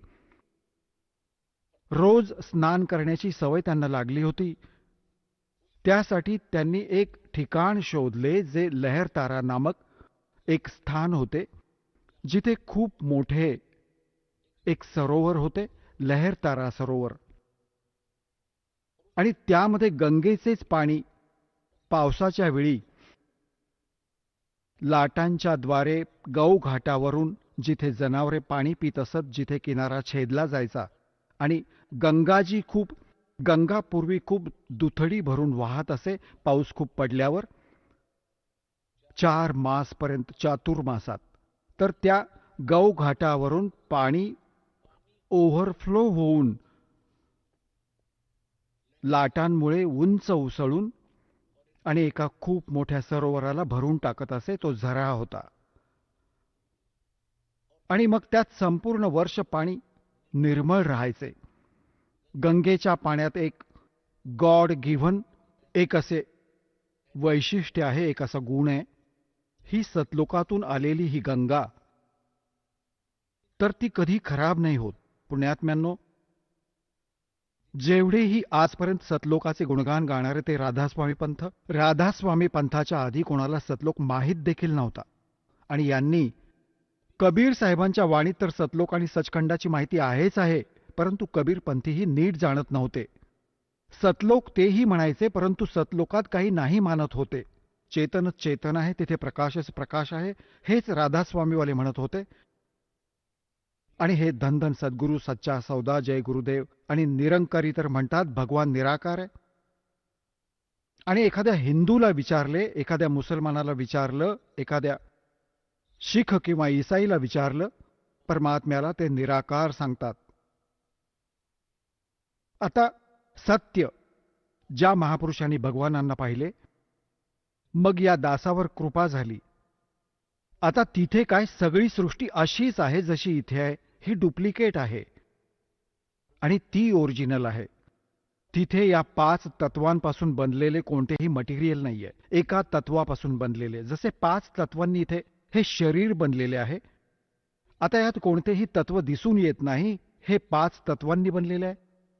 रोज स्नान करण्याची सवय त्यांना लागली होती. त्यासाठी त्यांनी एक ठिकाण शोधले जे लहरतारा नामक एक स्थान होते, जिथे खूप मोठे एक सरोवर होते, लहरतारा सरोवर. आणि त्यामध्ये गंगेचेच पाणी पावसाच्या वेळी लाटांच्या द्वारे गौ घाटावरून जिथे जनावरे पाणी पित असत, जिथे किनारा छेदला जायचा आणि गंगा पूर्वी खूप दुथडी भरून वाहत असे पाऊस खूप पडल्यावर 4 मासपर्यंत, चातुर्मासात. तर त्या गौ घाटावरून पाणी ओव्हरफ्लो होऊन लाटांमुळे उंच उसळून आणि एका खूप मोठ्या सरोवराला भरून टाकत असे. तो झरा होता. आणि मग त्यात संपूर्ण वर्ष पाणी निर्मळ राहायचे. गंगेच्या पाण्यात एक गॉड गिव्हन एक असे वैशिष्ट्य आहे, एक असा गुण आहे. ही सतलोकातून आलेली ही गंगा, तर ती कधी खराब नाही होत. पुण्यात्म्यांनो, जेवढेही आजपर्यंत सतलोकाचे गुणगान गाणारे ते राधास्वामी पंथ. राधास्वामी पंथाच्या आधी कोणाला सतलोक माहीत देखील नव्हता. आणि यांनी कबीर साहेबांच्या वाणीत तर सतलोक आणि सचखंडाची माहिती आहेच आहे, परंतु कबीर पंथीही नीट जाणत नव्हते. सतलोक तेही म्हणायचे, परंतु सतलोकात काही नाही मानत होते. चेतनच चेतन आहे, तिथे प्रकाशच प्रकाश आहे, हेच राधास्वामीवाले म्हणत होते. आणि हे धन सद्गुरू, सच्चा सौदा, जय गुरुदेव आणि निरंकारी तर म्हणतात भगवान निराकार आहे. आणि एखाद्या हिंदूला विचारले, एखाद्या मुसलमानाला विचारलं, एखाद्या शीख किंवा ईसाईला विचारलं, परमात्म्याला ते निराकार सांगतात. आता सत्य, ज्या महापुरुषांनी भगवानांना पाहिले, मग या दासावर कृपा झाली. आता तिथे काय, सगळी सृष्टी अशीच आहे जशी इथे आहे. ही डुप्लिकेट आहे आणि ती ओरिजिनल आहे. तिथे या 5 तत्वांपासून बनलेले कोणतेही मटेरियल नाहीये, एका तत्वापासून बनलेले. जसे 5 तत्वांनी इथे हे शरीर बनलेले आहे. आता यात कोणतेही तत्व दिसून येत नाही, हे 5 तत्वांनी बनलेले आहे.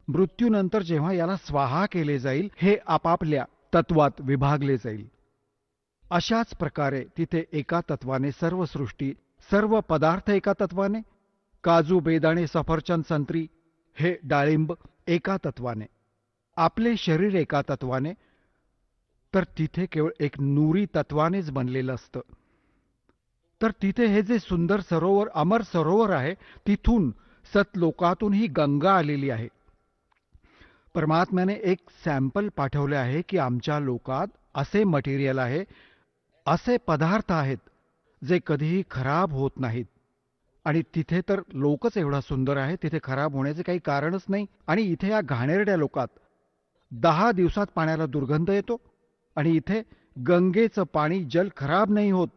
मृत्यूनंतर जेव्हा याला स्वाहा केले जाईल, हे आपापल्या तत्वात विभागले जाईल. अशाच प्रकारे तिथे एका तत्वाने सर्व सृष्टी, सर्व पदार्थ एका तत्वाने, काजू, बेदाणे, सफरचंद, संत्री, हे डाळिंब एका तत्वाने, आपले शरीर एका तत्वाने. तर तिथे केवळ एक नूरी तत्वानेच बनलेलं असतं. तर तिथे हे जे सुंदर सरोवर, अमर सरोवर आहे, तिथून सतलोकातून ही गंगा आलेली आहे. परमात्म्याने एक सॅम्पल पाठवले आहे की आमच्या लोकात असे मटेरियल आहे, असे पदार्थ आहेत जे कधीही खराब होत नाहीत. आणि तिथे तर लोकच एवढा सुंदर आहे, तिथे खराब होण्याचे काही कारणच नाही. आणि इथे या घाणेरड्या लोकात 10 दिवसात पाण्याला दुर्गंध येतो आणि इथे गंगेचं पाणी जल खराब नाही होत.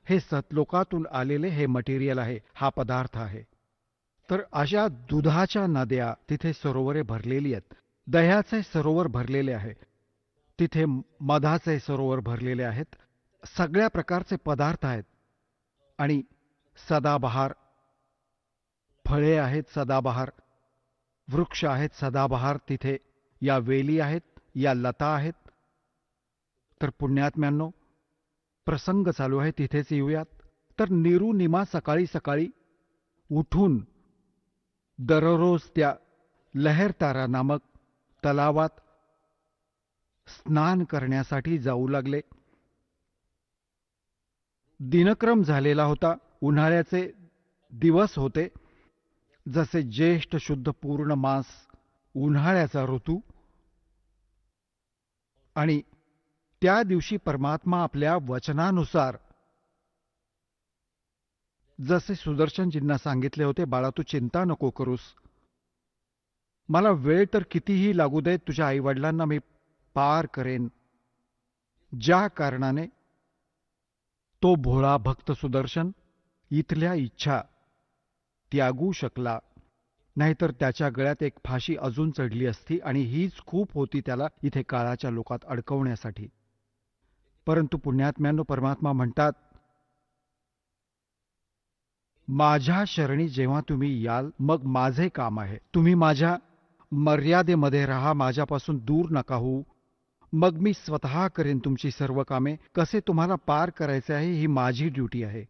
हे सतलोकातून आलेले हे मटेरियल आहे, हा पदार्थ आहे. तर अशा दुधाच्या नद्या तिथे सरोवरे भरलेली आहेत. दह्याचे सरोवर भरलेले आहे. तिथे मधाचे सरोवर भरलेले आहेत. सगळ्या प्रकारचे पदार्थ आहेत. आणि सदाबहार फळे आहेत, सदाबहार वृक्ष आहेत, सदाबहार तिथे या वेली आहेत, या लता आहेत. तर पुण्यात्म्यांनो, प्रसंग चालू आहे तिथेच येऊयात. तर निरुनिमा सकाळी सकाळी उठून दररोज त्या लहरतारा नामक तलावात स्नान करण्यासाठी जाऊ लागले. दिनक्रम झालेला होता. उन्हाळ्याचे दिवस होते. जसे ज्येष्ठ शुद्ध पूर्ण मास, उन्हाळ्याचा ऋतू. आणि त्या दिवशी परमात्मा आपल्या वचनानुसार जसे सुदर्शनजींना सांगितले होते, बाळा तू चिंता नको करूस, मला वेळ तर कितीही लागू दे, तुझ्या आईवडिलांना मी पार करेन. ज्या कारणाने तो भोळा भक्त सुदर्शन इथल्या इच्छा त्यागू शकला, नाहीतर त्याच्या गळ्यात एक फाशी अजून चढली असती आणि हीच खूप होती त्याला इथे काळाच्या लोकात अडकवण्यासाठी. परंतु पुण्यात्म्यांनो, परमात्मा म्हणतात, माझ्या शरणी जेव्हा तुम्ही याल मग माझे काम आहे. तुम्ही माझ्या मर्यादेमध्ये राहा, माझ्यापासून दूर नका होऊ. मग मी स्वतः करेन तुमची सर्व कामे. कसे तुम्हाला पार करायचे आहे ही माझी ड्युटी आहे.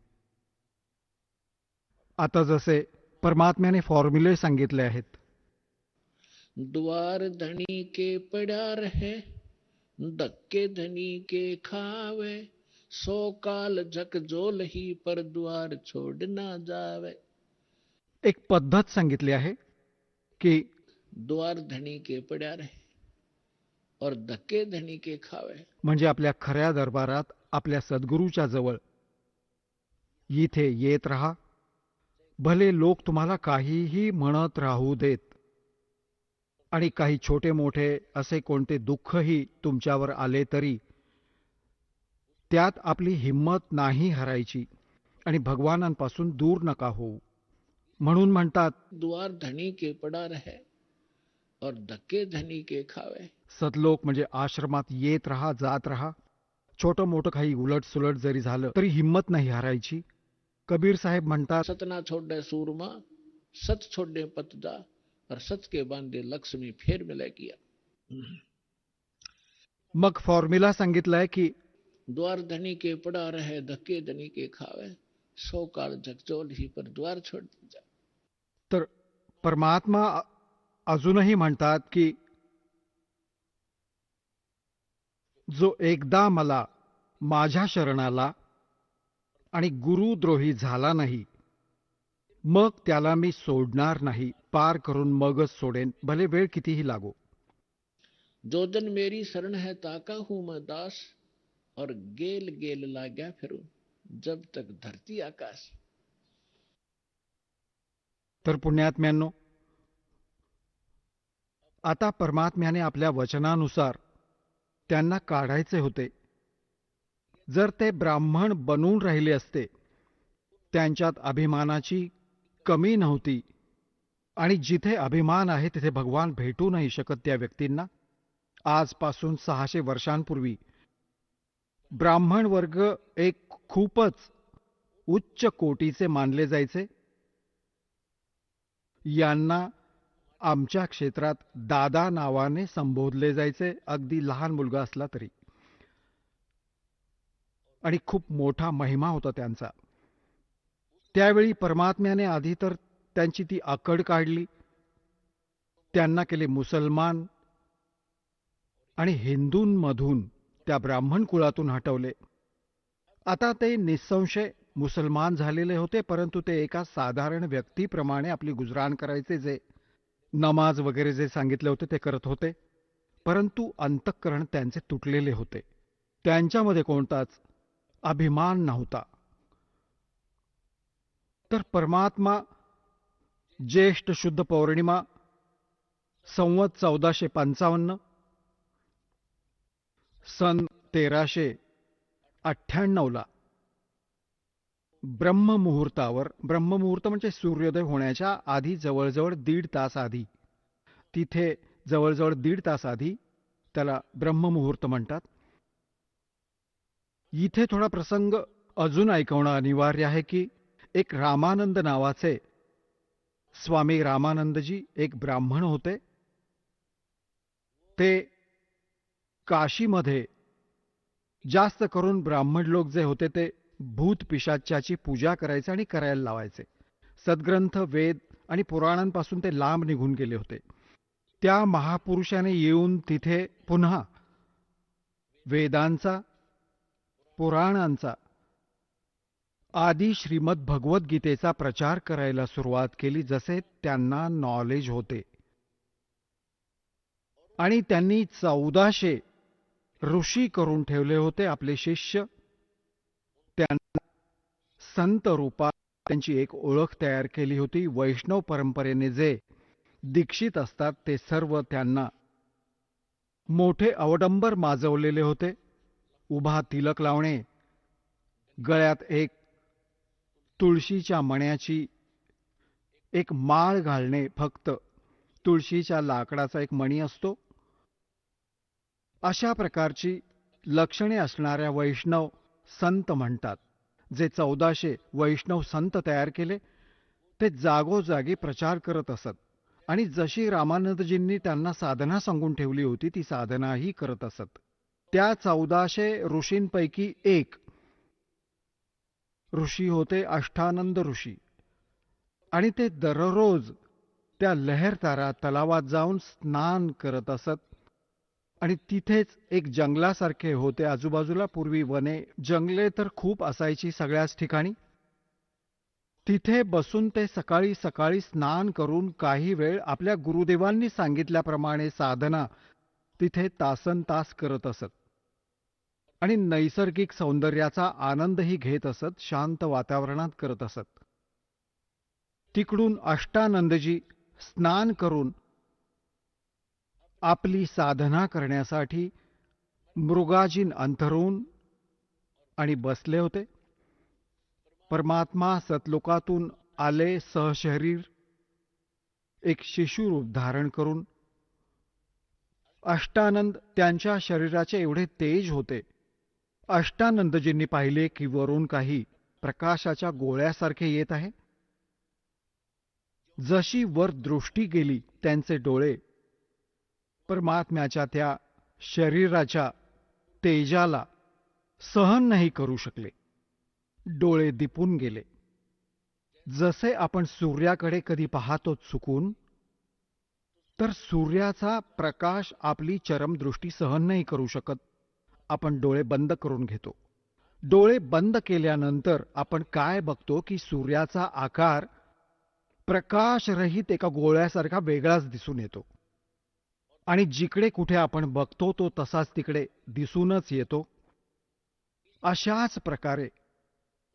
आता जसे परमात्म्याने फॉर्म्युले सांगितले आहेत. द्वार धनी के पड़ा रहे, धक्के धनी के खावे, 100 काल झकझोल ही पर द्वार छोड़ ना जावे. एक पद्धत सांगितली आहे की द्वार धनी के पड़ा रहे और धक्के धनी के खावे. म्हणजे आपल्या खऱ्या दरबारात, आपल्या सद्गुरूच्या जवळ इथे येत राहा. भले लोक तुम्हाला काहीही म्हणत राहू देत आणि काही छोटे मोठे असे कोणते दुःखही तुमच्यावर आले तरी त्यात आपली हिंमत नाही हरायची आणि भगवानांपासून दूर नका होऊ. म्हणून म्हणतात, द्वार धनी के पड़ा रहे और धक्के धनी के खावे. सतलोक म्हणजे आश्रमात येत राहा, जात राहा. छोटं मोठं काही उलट सुलट जरी झालं तरी हिंमत नाही हारायची. कबीर साहेब म्हणतात, सतना छोड़े सूरमा, सत छोड़े पतदा, और सच के बांधे लक्ष्मी फेर मिले किया. मग फॉर्म्युला सांगितलाय की द्वार धनी के पड़ा रहे, धक्के धनी के खावे, 100 काल झकझोल ही पर द्वार छोड़ जा. तर परमात्मा अजूनही म्हणतात की जो एकदा मला माझ्या शरणाला आणि गुरुद्रोही झाला नाही, मग त्याला मी सोडणार नाही. पार करून मगच सोडेन, भले वेळ कितीही लागो. जो जन मेरी शरण है ताका हूं मैं दास, और गेल गेल लाग्या फिरूं जब तक धरती आकाश. तर पुण्यात्म्यांनो, आता परमात्म्याने आपल्या वचनानुसार त्यांना काढायचे होते. जर ते ब्राह्मण बनून राहिले असते, त्यांच्यात अभिमानाची कमी नव्हती आणि जिथे अभिमान आहे तिथे भगवान भेटू नाही शकत त्या व्यक्तींना. आजपासून 600 वर्षांपूर्वी ब्राह्मण वर्ग एक खूपच उच्च कोटीचे मानले जायचे. यांना आमच्या क्षेत्रात दादा नावाने संबोधले जायचे, अगदी लहान मुलगा असला तरी. आणि खूप मोठा महिमा होता त्यांचा. त्यावेळी परमात्म्याने आधी तर त्यांची ती आकड काढली, त्यांना केले मुसलमान आणि हिंदूंमधून त्या ब्राह्मण कुळातून हटवले. आता ते निसंशय मुसलमान झालेले होते, परंतु ते एका साधारण व्यक्तीप्रमाणे आपली गुजराण करायचे, जे नमाज वगैरे जे सांगितले होते ते करत होते, परंतु अंतःकरण त्यांचे तुटलेले होते. त्यांच्यामध्ये कोणताच अभिमान नव्हता. तर परमात्मा ज्येष्ठ शुद्ध पौर्णिमा संवत 1455 सन 1398 ब्रह्ममुहूर्तावर, ब्रह्ममुहूर्त म्हणजे सूर्योदय होण्याच्या आधी जवळजवळ 1.5 तास आधी, तिथे जवळजवळ 1.5 तास आधी त्याला ब्रह्ममुहूर्त म्हणतात. इथे थोडा प्रसंग अजून ऐकवणं अनिवार्य आहे की एक रामानंद नावाचे स्वामी रामानंदजी एक ब्राह्मण होते. ते काशीमध्ये जास्त करून ब्राह्मण लोक जे होते ते भूत पिशाच्याची पूजा करायचे आणि करायला लावायचे. सद्ग्रंथ, वेद आणि पुराणांपासून ते लांब निघून गेले होते. त्या महापुरुषाने येऊन तिथे पुन्हा वेदांचा, पुराणांचा, आदी श्रीमद भगवद्गीतेचा प्रचार करायला सुरुवात केली, जसे त्यांना नॉलेज होते. आणि त्यांनी 1400 ऋषी करून ठेवले होते आपले शिष्य. त्यांना संत रूपात त्यांची एक ओळख तयार केली होती. वैष्णव परंपरेने जे दीक्षित असतात ते सर्व त्यांना मोठे अवडंबर माजवलेले होते. उभा तिलक लावणे, गळ्यात एक तुळशीच्या मण्याची एक माळ घालणे, फक्त तुळशीच्या लाकडाचा एक मणी असतो, अशा प्रकारची लक्षणे असणाऱ्या वैष्णव संत म्हणतात. जे 1400 वैष्णव संत तयार केले ते जागोजागी प्रचार करत असत आणि जशी रामानंदजींनी त्यांना साधना सांगून ठेवली होती ती साधनाही करत असत. त्या 1400 ऋषींपैकी एक ऋषी होते अष्टानंद ऋषी, आणि ते दररोज त्या लहरतारा तलावात जाऊन स्नान करत असत. आणि तिथेच एक जंगलासारखे होते आजूबाजूला. पूर्वी वने जंगले तर खूप असायची सगळ्याच ठिकाणी. तिथे बसून ते सकाळी सकाळी स्नान करून काही वेळ आपल्या गुरुदेवांनी सांगितल्याप्रमाणे साधना तिथे तासनतास करत असत आणि नैसर्गिक सौंदर्याचा आनंदही घेत असत, शांत वातावरणात करत असत. तिकडून अष्टानंदजी स्नान करून आपली साधना करण्यासाठी मृगाजीन अंथरून आणि बसले होते. परमात्मा सतलोकातून आले सहशरीर, एक शिशुरूप धारण करून. अष्टानंद त्यांच्या शरीराचे एवढे तेज होते. अष्टानंदजींनी पाहिले की वरून काही प्रकाशाच्या गोळ्यासारखे येत आहे. जशी वर दृष्टी गेली त्यांचे डोळे परमात्म्याच्या त्या शरीराच्या तेजाला सहन नाही करू शकले. डोळे दिपून गेले. जसे आपण सूर्याकडे कधी पाहतो चुकून, तर सूर्याचा प्रकाश आपली चरमदृष्टी सहन नाही करू शकत. आपण डोळे बंद करून घेतो. डोळे बंद केल्यानंतर आपण काय बघतो की सूर्याचा आकार प्रकाशरहित एका गोळ्यासारखा वेगळाच दिसून येतो. आणि जिकडे कुठे आपण बघतो तो तसाच तिकडे दिसूनच येतो. अशाच प्रकारे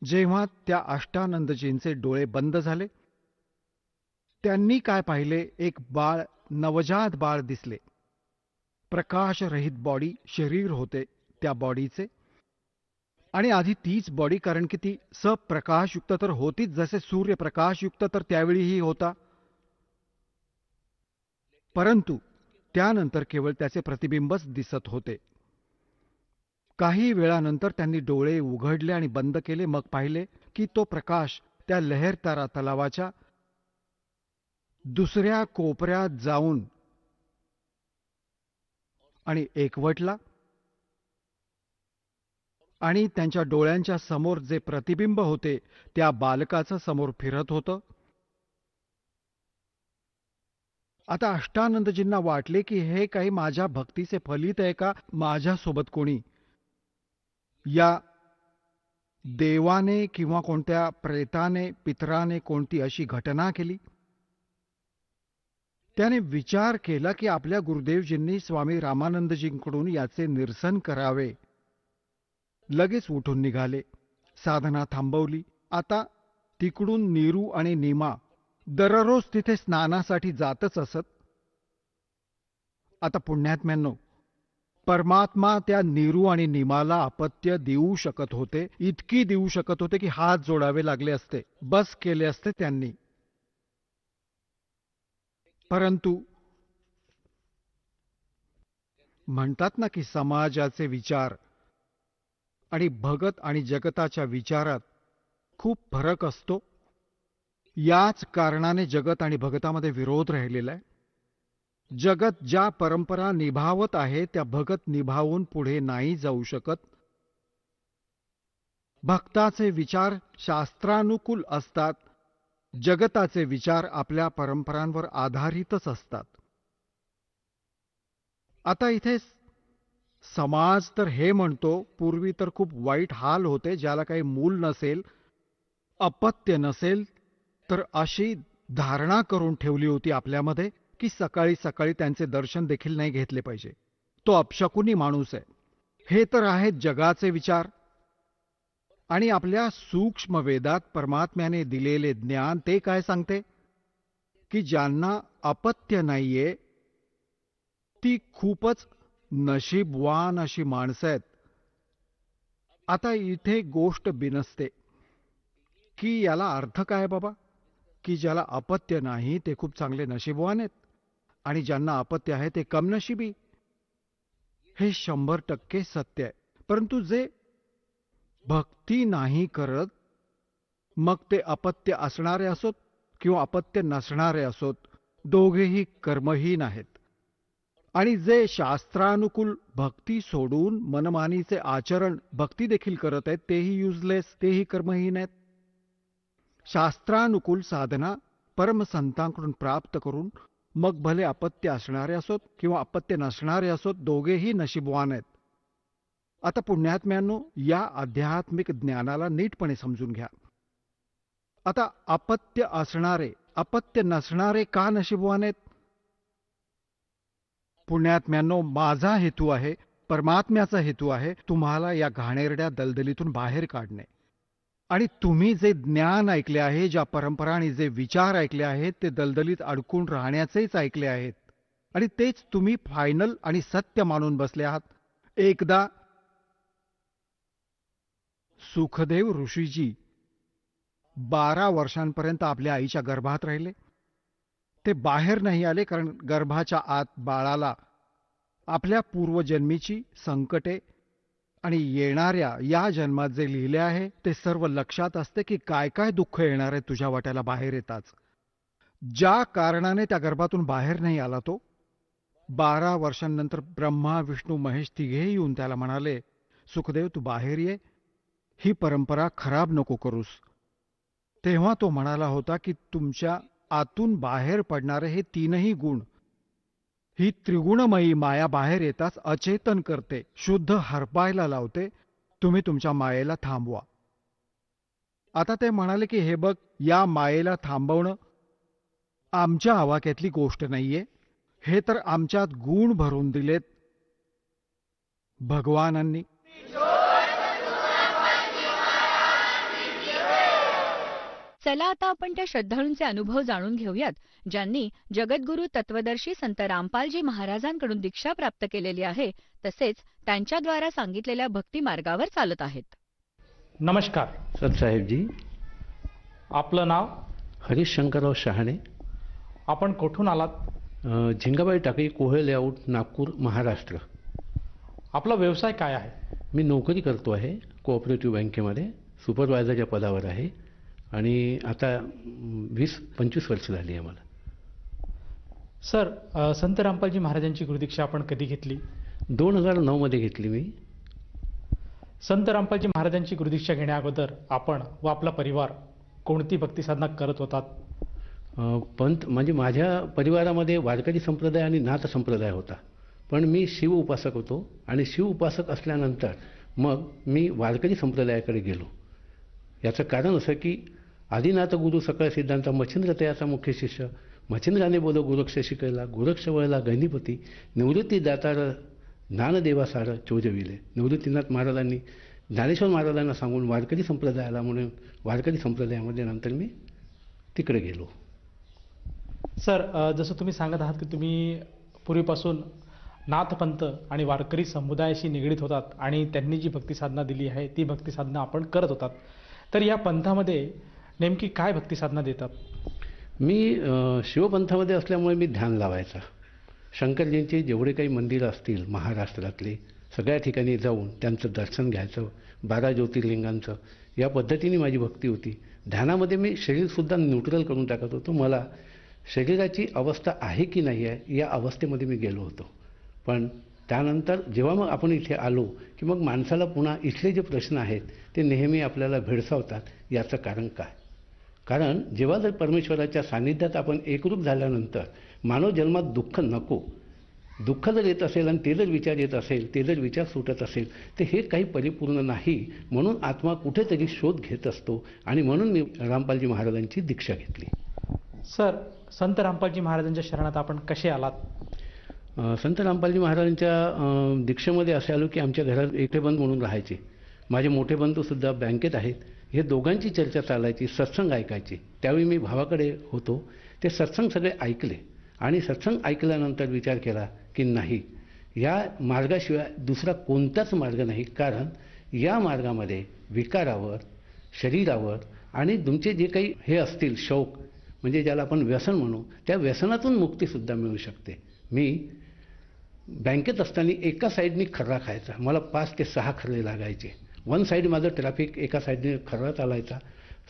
जेव्हा त्या अष्टानंदजींचे डोळे बंद झाले, त्यांनी काय पाहिले, एक बाळ, नवजात बाळ दिसले. प्रकाशरहित बॉडी, शरीर होते त्या बॉडीचे. आणि आधी तीच बॉडी, कारण की ती सप्रकाशयुक्त तर होतीच, जसे सूर्य प्रकाशयुक्त तर त्यावेळीही होता, परंतु त्यानंतर केवळ त्याचे प्रतिबिंबच दिसत होते. काही वेळानंतर त्यांनी डोळे उघडले आणि बंद केले. मग पाहिले की तो प्रकाश त्या लहरतारा तलावाच्या दुसऱ्या कोपऱ्यात जाऊन आणि एकवटला. आणि त्यांच्या डोळ्यांच्या समोर जे प्रतिबिंब होते त्या बालकाचं समोर फिरत होतं. आता अष्टानंदजींना वाटले की हे काही माझ्या भक्तीचे फलित आहे का, माझ्यासोबत कोणी या देवाने किंवा कोणत्या प्रेताने, पितराने कोणती अशी घटना केली. त्याने विचार केला की आपल्या गुरुदेवजींनी स्वामी रामानंदजींकडून याचे निरसन करावे. लगेच उठून निघाले. साधना थांबवली. आता तिकडून नीरू आणि नीमा दररोज तिथे स्नानासाठी जातच असत. आता पुण्यात्म्यांनो, परमात्मा त्या नीरू आणि नीमाला अपत्य देऊ शकत होते, इतकी देऊ शकत होते की हात जोडावे लागले असते, बस केले असते त्यांनी. परंतु म्हणतात ना की समाजाचे विचार आणि भगत आणि जगताच्या विचारात खूप फरक असतो. याच कारणाने जगत आणि भगतामध्ये विरोध राहिलेला आहे. जगत ज्या परंपरा निभावत आहे त्या भगत निभावून पुढे नाही जाऊ शकत. भक्ताचे विचार शास्त्रानुकूल असतात, जगताचे विचार आपल्या परंपरांवर आधारितच असतात. आता इथे समाज तर हे म्हणतो, पूर्वी तर खूप वाईट हाल होते, ज्याला काही मूल नसेल, अपत्य नसेल, तर अशी धारणा करून ठेवली होती आपल्यामध्ये की सकाळी सकाळी त्यांचे दर्शन देखील नाही घेतले पाहिजे, तो अपशकुनी माणूस आहे. हे तर आहेत जगाचे विचार. आणि आपल्या सूक्ष्म वेदात परमात्म्याने दिलेले ज्ञान ते काय सांगते की ज्यांना अपत्य नाहीये ती खूपच नशीबवान अशी माणसं आहेत. आता इथे गोष्ट बिनसते की याला अर्थ काय बाबा, की ज्याला अपत्य नाही ते खूप चांगले नशीबवान आहेत आणि ज्यांना अपत्य आहे ते कमनशिबी. हे 100% सत्य आहे. परंतु जे भक्ती नाही करत, मग ते अपत्य असणारे असोत किंवा अपत्य नसणारे असोत, दोघेही कर्महीन आहेत. आणि जे शास्त्रानुकूल भक्ती सोडून मनमानीचे आचरण भक्ती देखील करत आहेत, तेही युजलेस, तेही कर्महीन आहेत. शास्त्रानुकूल साधना परमसंतांकडून प्राप्त करून मग भले अपत्य असणारे असोत किंवा अपत्य नसणारे असोत, दोघेही नशीबवान आहेत. आता पुण्यात्म्यांनो, या आध्यात्मिक ज्ञानाला नीटपणे समजून घ्या. आता अपत्य असणारे, अपत्य नसणारे का नशीबवान आहेत? पुण्यात्म्यांनो, माझा हेतू आहे, परमात्म्याचा हेतू आहे, तुम्हाला या घाणेरड्या दलदलीतून बाहेर काढणे. आणि तुम्ही जे ज्ञान ऐकले आहे, ज्या परंपरा आणि जे विचार ऐकले आहेत, ते दलदलीत अडकून राहण्याचेच ऐकले आहेत आणि तेच तुम्ही फायनल आणि सत्य मानून बसले आहात. एकदा सुखदेव ऋषीजी 12 वर्षांपर्यंत आपल्या आईच्या गर्भात राहिले. ते बाहेर नाही आले कारण गर्भाच्या आत बाळाला आपल्या पूर्वजन्मीची संकटे आणि येणाऱ्या या जन्मात जे लिहिले आहे ते सर्व लक्षात असते की काय काय दुःख येणार आहे तुझ्या वाट्याला बाहेर येताच. ज्या कारणाने त्या गर्भातून बाहेर नाही आला तो 12 वर्षांनंतर ब्रह्मा विष्णू महेश तिघेही येऊन त्याला म्हणाले, सुखदेव तू बाहेर ये, ही परंपरा खराब नको करूस. तेव्हा तो म्हणाला होता की तुमच्या आतून बाहेर पडणारे हे तीनही गुण, ही त्रिगुणमयी माया बाहेर येताच अचेतन करते, शुद्ध हरपायला लावते. तुम्ही तुमच्या मायेला थांबवा. आता ते म्हणाले की हे बघ, या मायेला थांबवणं आमच्या आवाक्यातली गोष्ट नाहीये, हे तर आमच्यात गुण भरून दिलेत भगवानांनी. चला आता आपण त्या श्रद्धाळूंचे अनुभव जाणून घेऊयात, ज्यांनी जगद्गुरू तत्वदर्शी संत रामपालजी महाराजांकडून दीक्षा प्राप्त केलेली आहे, तसेच त्यांच्याद्वारा सांगितलेल्या भक्ती मार्गावर चालत आहेत. नमस्कार सतसाहेबजी. आपलं नाव? हरीश शंकरराव शहाणे. आपण कुठून आलात? झिंगाबाई टाकळी, कोहळे लेआउट, नागपूर, महाराष्ट्र. आपला व्यवसाय काय आहे? मी नोकरी करतो आहे कोऑपरेटिव्ह बँकेमध्ये, सुपरवायझरच्या पदावर आहे आणि आता 20-25 वर्ष झाली आहे मला. सर, संत रामपालजी महाराजांची गुरुदीक्षा आपण कधी घेतली? 2009 मध्ये घेतली मी. संत रामपालजी महाराजांची गुरुदीक्षा घेण्याअगोदर आपण व आपला परिवार कोणती भक्ती साधना करत होतात? पंत म्हणजे माझ्या परिवारामध्ये वारकरी संप्रदाय आणि नाथ संप्रदाय होता, पण मी शिव उपासक होतो आणि शिव उपासक असल्यानंतर मग मी वारकरी संप्रदायाकडे गेलो. याचं कारण असं की आदिनाथ गुरु सकळ सिद्धांत मच्छिंद्र तयाचा मुख्य शिष्य मच्छिंद्राने बोल गोरक्ष शिकवला, गोरक्ष वळला गहिनीपती, निवृत्ती दातार ज्ञानदेवा सार चोजविले. निवृत्तीनाथ महाराजांनी ज्ञानेश्वर महाराजांना सांगून वारकरी संप्रदायाला म्हणून वारकरी संप्रदायामध्ये नंतर मी तिकडे गेलो. सर, जसं तुम्ही सांगत आहात की तुम्ही पूर्वीपासून नाथपंथ आणि वारकरी समुदायाशी निगडीत होतात आणि त्यांनी जी भक्ती साधना दिली आहे ती भक्ती साधना आपण करत होतात. तर या पंथामध्ये नेमकी काय भक्ती साधना देतात? मी शिवपंथामध्ये असल्यामुळे मी ध्यान लावायचा. शंकरजींची जेवढे काही मंदिरं असतील महाराष्ट्रातले सगळ्या ठिकाणी जाऊन त्यांचं दर्शन घ्यायचं, 12 ज्योतिर्लिंगांचं, या पद्धतीने माझी भक्ती होती. ध्यानामध्ये मी शरीरसुद्धा न्यूट्रल करून टाकत होतो. मला शरीराची अवस्था आहे की नाही आहे या अवस्थेमध्ये मी गेलो होतो. पण त्यानंतर जेव्हा मग आपण इथे आलो की मग माणसाला पुन्हा इथले जे प्रश्न आहेत ते नेहमी आपल्याला भेडसावतात. याचं कारण काय? कारण जेव्हा जर परमेश्वराच्या सान्निध्यात आपण एकरूप झाल्यानंतर मानव जन्मात दुःख नको, दुःख जर येत असेल आणि ते जर विचार येत असेल, ते जर विचार सुटत असेल तर हे काही परिपूर्ण नाही. म्हणून आत्मा कुठेतरी शोध घेत असतो आणि म्हणून मी रामपालजी महाराजांची दीक्षा घेतली. सर, संत रामपालजी महाराजांच्या शरणात आपण कसे आलात? संत रामपालजी महाराजांच्या दीक्षेमध्ये असे आलो की आमच्या घरात एकटे बंद म्हणून राहायचे. माझे मोठे बंधूसुद्धा बँकेत आहेत. हे दोघांची चर्चा चालायची, सत्संग ऐकायची. त्यावेळी मी भावाकडे होतो. ते सत्संग सगळे ऐकले आणि सत्संग ऐकल्यानंतर विचार केला की नाही, या मार्गाशिवाय दुसरा कोणताच मार्ग नाही. कारण या मार्गामध्ये विकारावर, शरीरावर आणि तुमचे जे काही हे असतील शौक, म्हणजे ज्याला आपण व्यसन म्हणू, त्या व्यसनातून मुक्तीसुद्धा मिळू शकते. मी बँकेत असताना एका साईडनी खर्रा खायचा. मला 5 ते 6 खर्रे लागायचे. वन साईड माझं ट्रॅफिक, एका साईडने खर्रा चालायचा.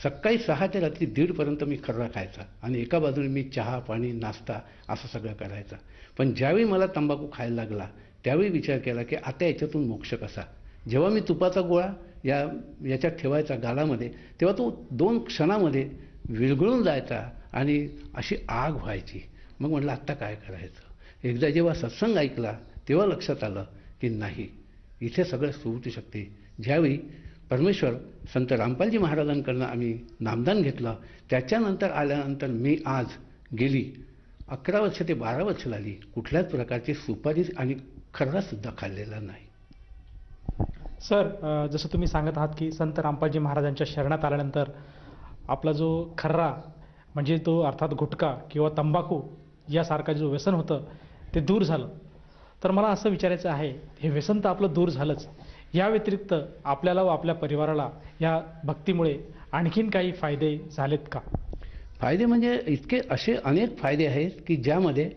सकाळी 6 ते रात्री 1:30पर्यंत मी खर्रा खायचा आणि एका बाजूने मी चहा, पाणी, नाश्ता असं सगळं करायचा. पण ज्यावेळी मला तंबाखू खायला लागला त्यावेळी विचार केला की आता याच्यातून मोक्ष कसा. जेव्हा मी तुपाचा गोळा याच्यात ठेवायचा गालामध्ये, तेव्हा तो 2 क्षणामध्ये विरघळून जायचा आणि अशी आग व्हायची. मग म्हटलं आत्ता काय करायचं. एकदा जेव्हा सत्संग ऐकला तेव्हा लक्षात आलं की नाही, इथे सगळं सुरू शकते. ज्यावेळी परमेश्वर संत रामपालजी महाराजांकडनं आम्ही नामदान घेतलं, त्याच्यानंतर आल्यानंतर मी आज गेली 11 वर्ष ते 12 वर्ष झाली कुठल्याच प्रकारची सुपारी आणि खर्रासुद्धा खाल्लेला नाही. सर, जसं तुम्ही सांगत आहात की संत रामपालजी महाराजांच्या शरणात आल्यानंतर आपला जो खर्रा म्हणजे तो अर्थात गुटखा किंवा तंबाखू यासारखा जो व्यसन होतं ते दूर झालं. तर मला असं विचारायचं आहे, हे व्यसन तर आपलं दूर झालंच, या व्यतिरिक्त आपल्याला व आपल्या परिवाराला या भक्तीमुळे आणखीन काही फायदे झालेत का? फायदे म्हणजे इतके असे अनेक फायदे आहेत की ज्यामध्ये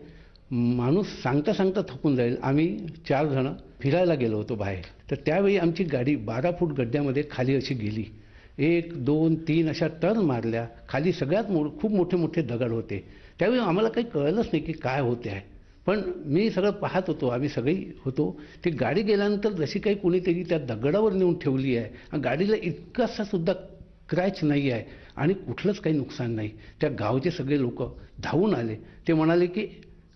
माणूस सांगता सांगता थकून जाईल. आम्ही 4 जण फिरायला गेलो होतो बाहेर. तर त्यावेळी आमची गाडी 12 फूट गड्ड्यामध्ये खाली अशी गेली. 1, 2, 3 अशा टर्न मारल्या. खाली सगळ्यात खूप मोठे मोठे दगड होते. त्यावेळी आम्हाला काही कळलंच नाही की काय होते आहे. पण मी सगळं पाहत होतो, आम्ही सगळी होतो. ती गाडी गेल्यानंतर जशी काही कोणीतरी त्या दगडावर नेऊन ठेवली आहे. गाडीला इतकासा सुद्धा क्रॅच नाही आहे आणि कुठलंच काही नुकसान नाही. त्या गावचे सगळे लोक धावून आले. ते म्हणाले की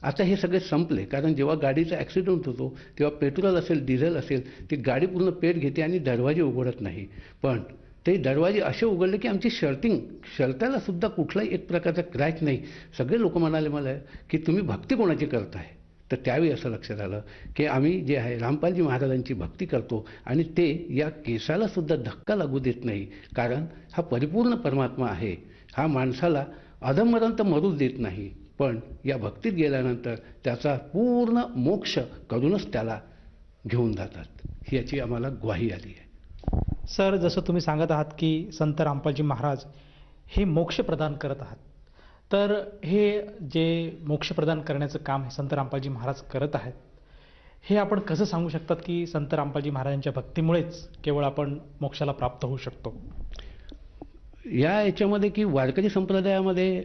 आता हे सगळे संपले. कारण जेव्हा गाडीचा ॲक्सिडेंट होतो तेव्हा पेट्रोल असेल, डिझेल असेल, ती गाडी पूर्ण पेट घेते आणि दरवाजे उघडत नाही. पण ते दरवाजे असे उघडले की आमची शर्टाला सुद्धा कुठलाही एक प्रकारचा क्रॅच नाही. सगळे लोक म्हणाले मला की तुम्ही भक्ती कोणाची करताय. तर त्यावेळी असं लक्षात आलं की आम्ही जे आहे रामपालजी महाराजांची भक्ती करतो आणि ते या केसाला सुद्धा धक्का लागू देत नाही. कारण हा परिपूर्ण परमात्मा आहे. हा माणसाला अधमरण तर मरूच देत नाही, पण या भक्तीत गेल्यानंतर त्याचा पूर्ण मोक्ष करूनच त्याला घेऊन जातात. ही याची आम्हाला ग्वाही आली आहे. सर, जसं तुम्ही सांगत आहात की संत रामपालजी महाराज हे मोक्ष प्रदान करत आहात, तर हे जे मोक्ष प्रदान करण्याचं काम हे संत रामपालजी महाराज करत आहेत, हे आपण कसं सांगू शकतात की संत रामपालजी महाराजांच्या भक्तीमुळेच केवळ आपण मोक्षाला प्राप्त होऊ शकतो? याच्यामध्ये की वारकरी संप्रदायामध्ये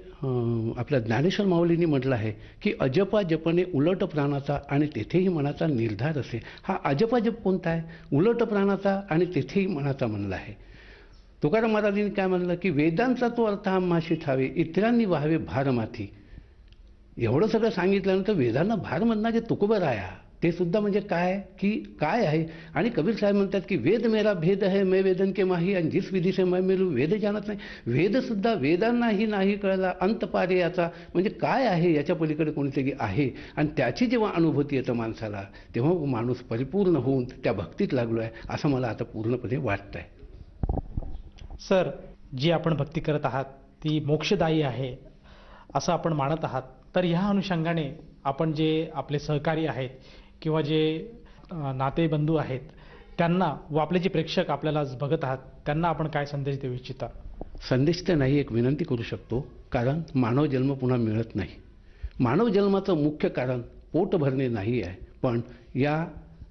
आपल्या ज्ञानेश्वर माऊलींनी म्हटलं आहे की अजपा जपणे उलट प्राणाचा आणि तेथेही मनाचा निर्धार असे. हा अजपा जप कोणता आहे? उलट प्राणाचा आणि तेथेही मनाचा म्हणला आहे. तुकाराम महाराजांनी काय म्हणलं की वेदांचा तो अर्थ आम्हाशी ठावे, इतरांनी व्हावे भार माथी. एवढं सगळं सांगितल्यानंतर वेदांना भार म्हणणारे तुकोबराया ते सुद्धा म्हणजे काय की काय आहे. आणि कबीर साहेब म्हणतात की वेद मेरा भेद है मैं वेदन के माही आणि जिस विधी से मैं मिलू वेद जानत नाही. वेदसुद्धा वेदांनाही नाही कळला अंत पारे याचा. म्हणजे काय आहे याच्या पलीकडे कोणीतरी आहे आणि त्याची जेव्हा अनुभूती येतं माणसाला तेव्हा माणूस परिपूर्ण होऊन त्या भक्तीत लागलो आहे असं मला आता पूर्णपणे वाटतं आहे. सर, जी आपण भक्ती करत आहात ती मोक्षदायी आहे असं आपण मानत आहात. तर ह्या अनुषंगाने आपण जे आपले सहकारी आहेत किंवा जे नातेबंधू आहेत त्यांना व आपले जे प्रेक्षक आपल्याला आज बघत आहात त्यांना आपण काय संदेश देऊ इच्छिता? संदेश तर नाही, एक विनंती करू शकतो. कारण मानव जन्म पुन्हा मिळत नाही. मानव जन्माचं मुख्य कारण पोट भरणे नाही आहे. पण या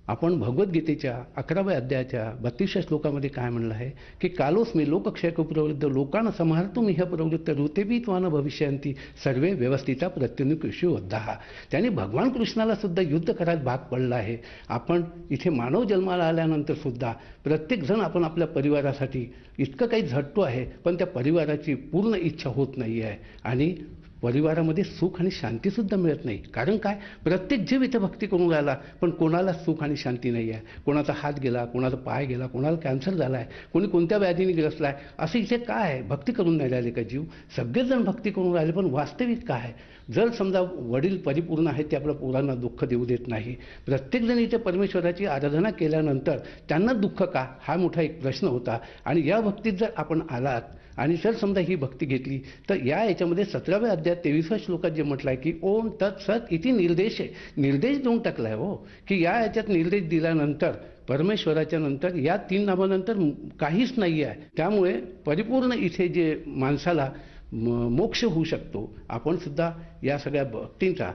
आपण भगवद्गीतेच्या 11व्या अध्यायाच्या 32व्या श्लोकामध्ये काय म्हणलं आहे की कालोस्मी लोकक्षय प्रवृत्त लोकांना संहार्तुं मिह प्रवृत्त ऋतेबी त्वान भविष्यंती सर्वे व्यवस्थिता प्रत्युनुकृषी योद्धा. त्याने भगवान कृष्णाला सुद्धा युद्ध करायला भाग पडला आहे. आपण इथे मानव जन्माला आल्यानंतर सुद्धा प्रत्येकजण आपण आपल्या परिवारासाठी इतकं काही झटतो आहे पण त्या परिवाराची पूर्ण इच्छा होत नाही आहे आणि परिवारामध्ये सुख आणि शांतीसुद्धा मिळत नाही. कारण काय, प्रत्येक जीव इथे भक्ती करून राहिला पण कोणाला सुख आणि शांती नाही आहे. कोणाचा हात गेला, कोणाचा पाय गेला, कोणाला कॅन्सर झाला आहे, कोणी कोणत्या व्याधीने ग्रसला आहे. असं इथे काय आहे, भक्ती करून नाही राहिले का जीव? सगळेजण भक्ती करून राहिले पण वास्तविक काय आहे? जर समजा वडील परिपूर्ण आहेत ते आपल्या पोरांना दुःख देऊ देत नाही. प्रत्येकजण इथे परमेश्वराची आराधना केल्यानंतर त्यांना दुःख का, हा मोठा एक प्रश्न होता. आणि या भक्तीत जर आपण आलात आणि जर समजा ही भक्ती घेतली तर या याच्यामध्ये 17व्या अध्यायात 23व्या श्लोकात जे म्हटलं आहे की ओम तत्सत इति निर्देश आहे. निर्देश देऊन टाकला आहे हो की या याच्यात निर्देश दिल्यानंतर परमेश्वराच्या नंतर या 3 नामानंतर काहीच नाही आहे. त्यामुळे परिपूर्ण इथे जे माणसाला मोक्ष होऊ शकतो. आपण सुद्धा या सगळ्या भक्तींचा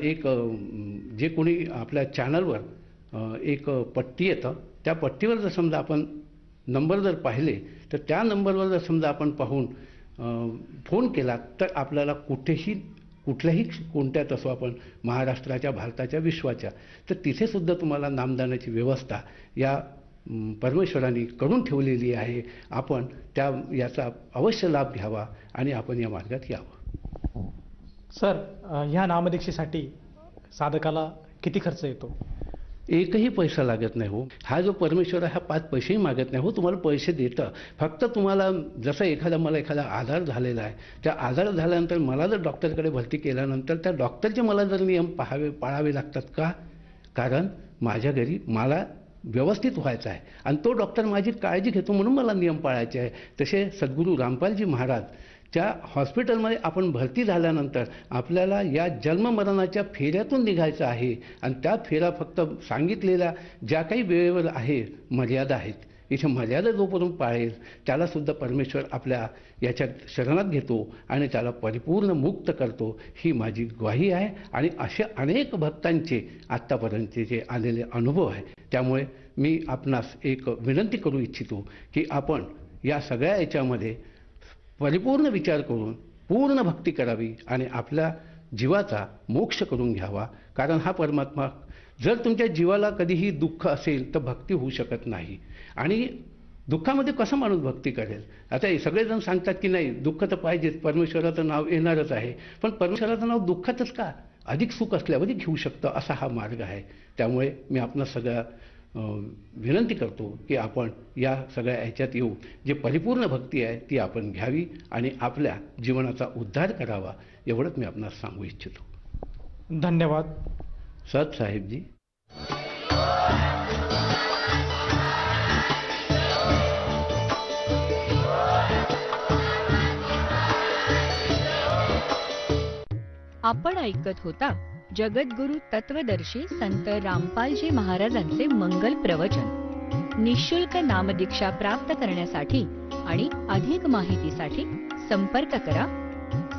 एक जे कोणी आपल्या चॅनलवर एक पट्टी येतं त्या पट्टीवर जर समजा आपण नंबर जर पाहिले तर त्या नंबरवर जर समजा आपण पाहून फोन केला तर आपल्याला कुठल्याही कोणत्यात असो आपण महाराष्ट्राच्या, भारताच्या, विश्वाच्या, तर तिथे सुद्धा तुम्हाला नामदानाची व्यवस्था या परमेश्वरांनी करून ठेवलेली आहे. आपण याचा अवश्य लाभ घ्यावा आणि आपण या मार्गात यावं. सर, ह्या नामदीक्षेसाठी साधकाला किती खर्च येतो? एकही पैसा लागत नाही हो. हा जो परमेश्वर आहे हा 5 पैसेही मागत नाही हो. तुम्हाला पैसे देतं. फक्त तुम्हाला जसं मला एखादा आजार झालेला आहे, त्या आजार झाल्यानंतर मला जर डॉक्टरकडे भरती केल्यानंतर त्या डॉक्टरचे मला जर नियम पाळावे लागतात का? कारण माझ्या घरी मला व्यवस्थित व्हायचं आहे आणि तो डॉक्टर माझी काळजी घेतो म्हणून मला नियम पाळायचे आहे. तसे सद्गुरू रामपालजी महाराज त्या हॉस्पिटलमध्ये आपण भरती झाल्यानंतर आपल्याला या जन्ममरणाच्या फेऱ्यातून निघायचं आहे आणि त्या फेऱ्या फक्त सांगितलेल्या ज्या काही वेळेवर आहे मर्यादा आहेत. इथे मर्यादा जोपर्यंत पाळेल त्यालासुद्धा परमेश्वर आपल्या याच्यात शरणात घेतो आणि त्याला परिपूर्ण मुक्त करतो. ही माझी ग्वाही आहे आणि असे अनेक भक्तांचे आत्तापर्यंतचे जे आलेले अनुभव आहे. त्यामुळे मी आपणास एक विनंती करू इच्छितो की आपण या सगळ्या याच्यामध्ये परिपूर्ण विचार करून पूर्ण भक्ती करावी आणि आपल्या जीवाचा मोक्ष करून घ्यावा. कारण हा परमात्मा जर तुमच्या जीवाला कधीही दुःख असेल तर भक्ती होऊ शकत नाही. आणि दुःखामध्ये कसं माणूस भक्ती करेल? आता हे सगळेजण सांगतात की नाही दुःख तर पाहिजेच, परमेश्वराचं नाव येणारच आहे. पण परमेश्वराचं नाव दुःखातच का? अधिक सुख असल्यावरही घेऊ शकतं असा हा मार्ग आहे. त्यामुळे मी आपणा सगळ्या विनंती करतो की आपण या सगळ्या ह्याच्यात येऊ. जे परिपूर्ण भक्ती आहे ती आपण घ्यावी आणि आपल्या जीवनाचा उद्धार करावा एवढंच मी आपणास सांगू इच्छितो. धन्यवाद. सत साहेबजी. आपण ऐकत होता जगद्गुरु तत्वदर्शी संत रामपालजी महाराजांचे मंगल प्रवचन. निःशुल्क नामदीक्षा प्राप्त करण्यासाठी आणि अधिक माहितीसाठी संपर्क करा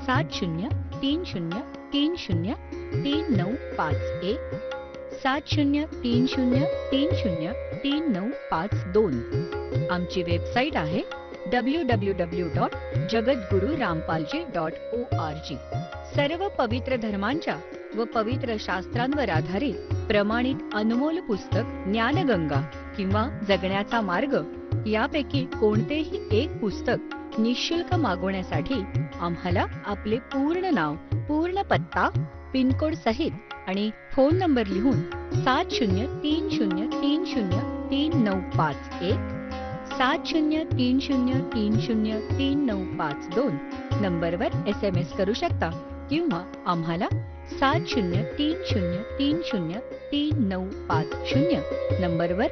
7030303951 7030303952. आमची वेबसाईट आहे www.jagadgururampalji.org. सर्व पवित्र धर्मांच्या व पवित्र शास्त्रांवर आधारित प्रमाणित अनमोल पुस्तक ज्ञानगंगा किंवा जगण्याचा मार्ग यापैकी कोणतेही एक पुस्तक निःशुल्क मागवण्यासाठी आम्हाला आपले पूर्ण नाव, पूर्ण पत्ता, पिनकोड सहित आणि फोन नंबर लिहून 7030303951 7030303952 नंबरवर SMS करू शकता किंवा आम्हाला 7030303950 नंबरवर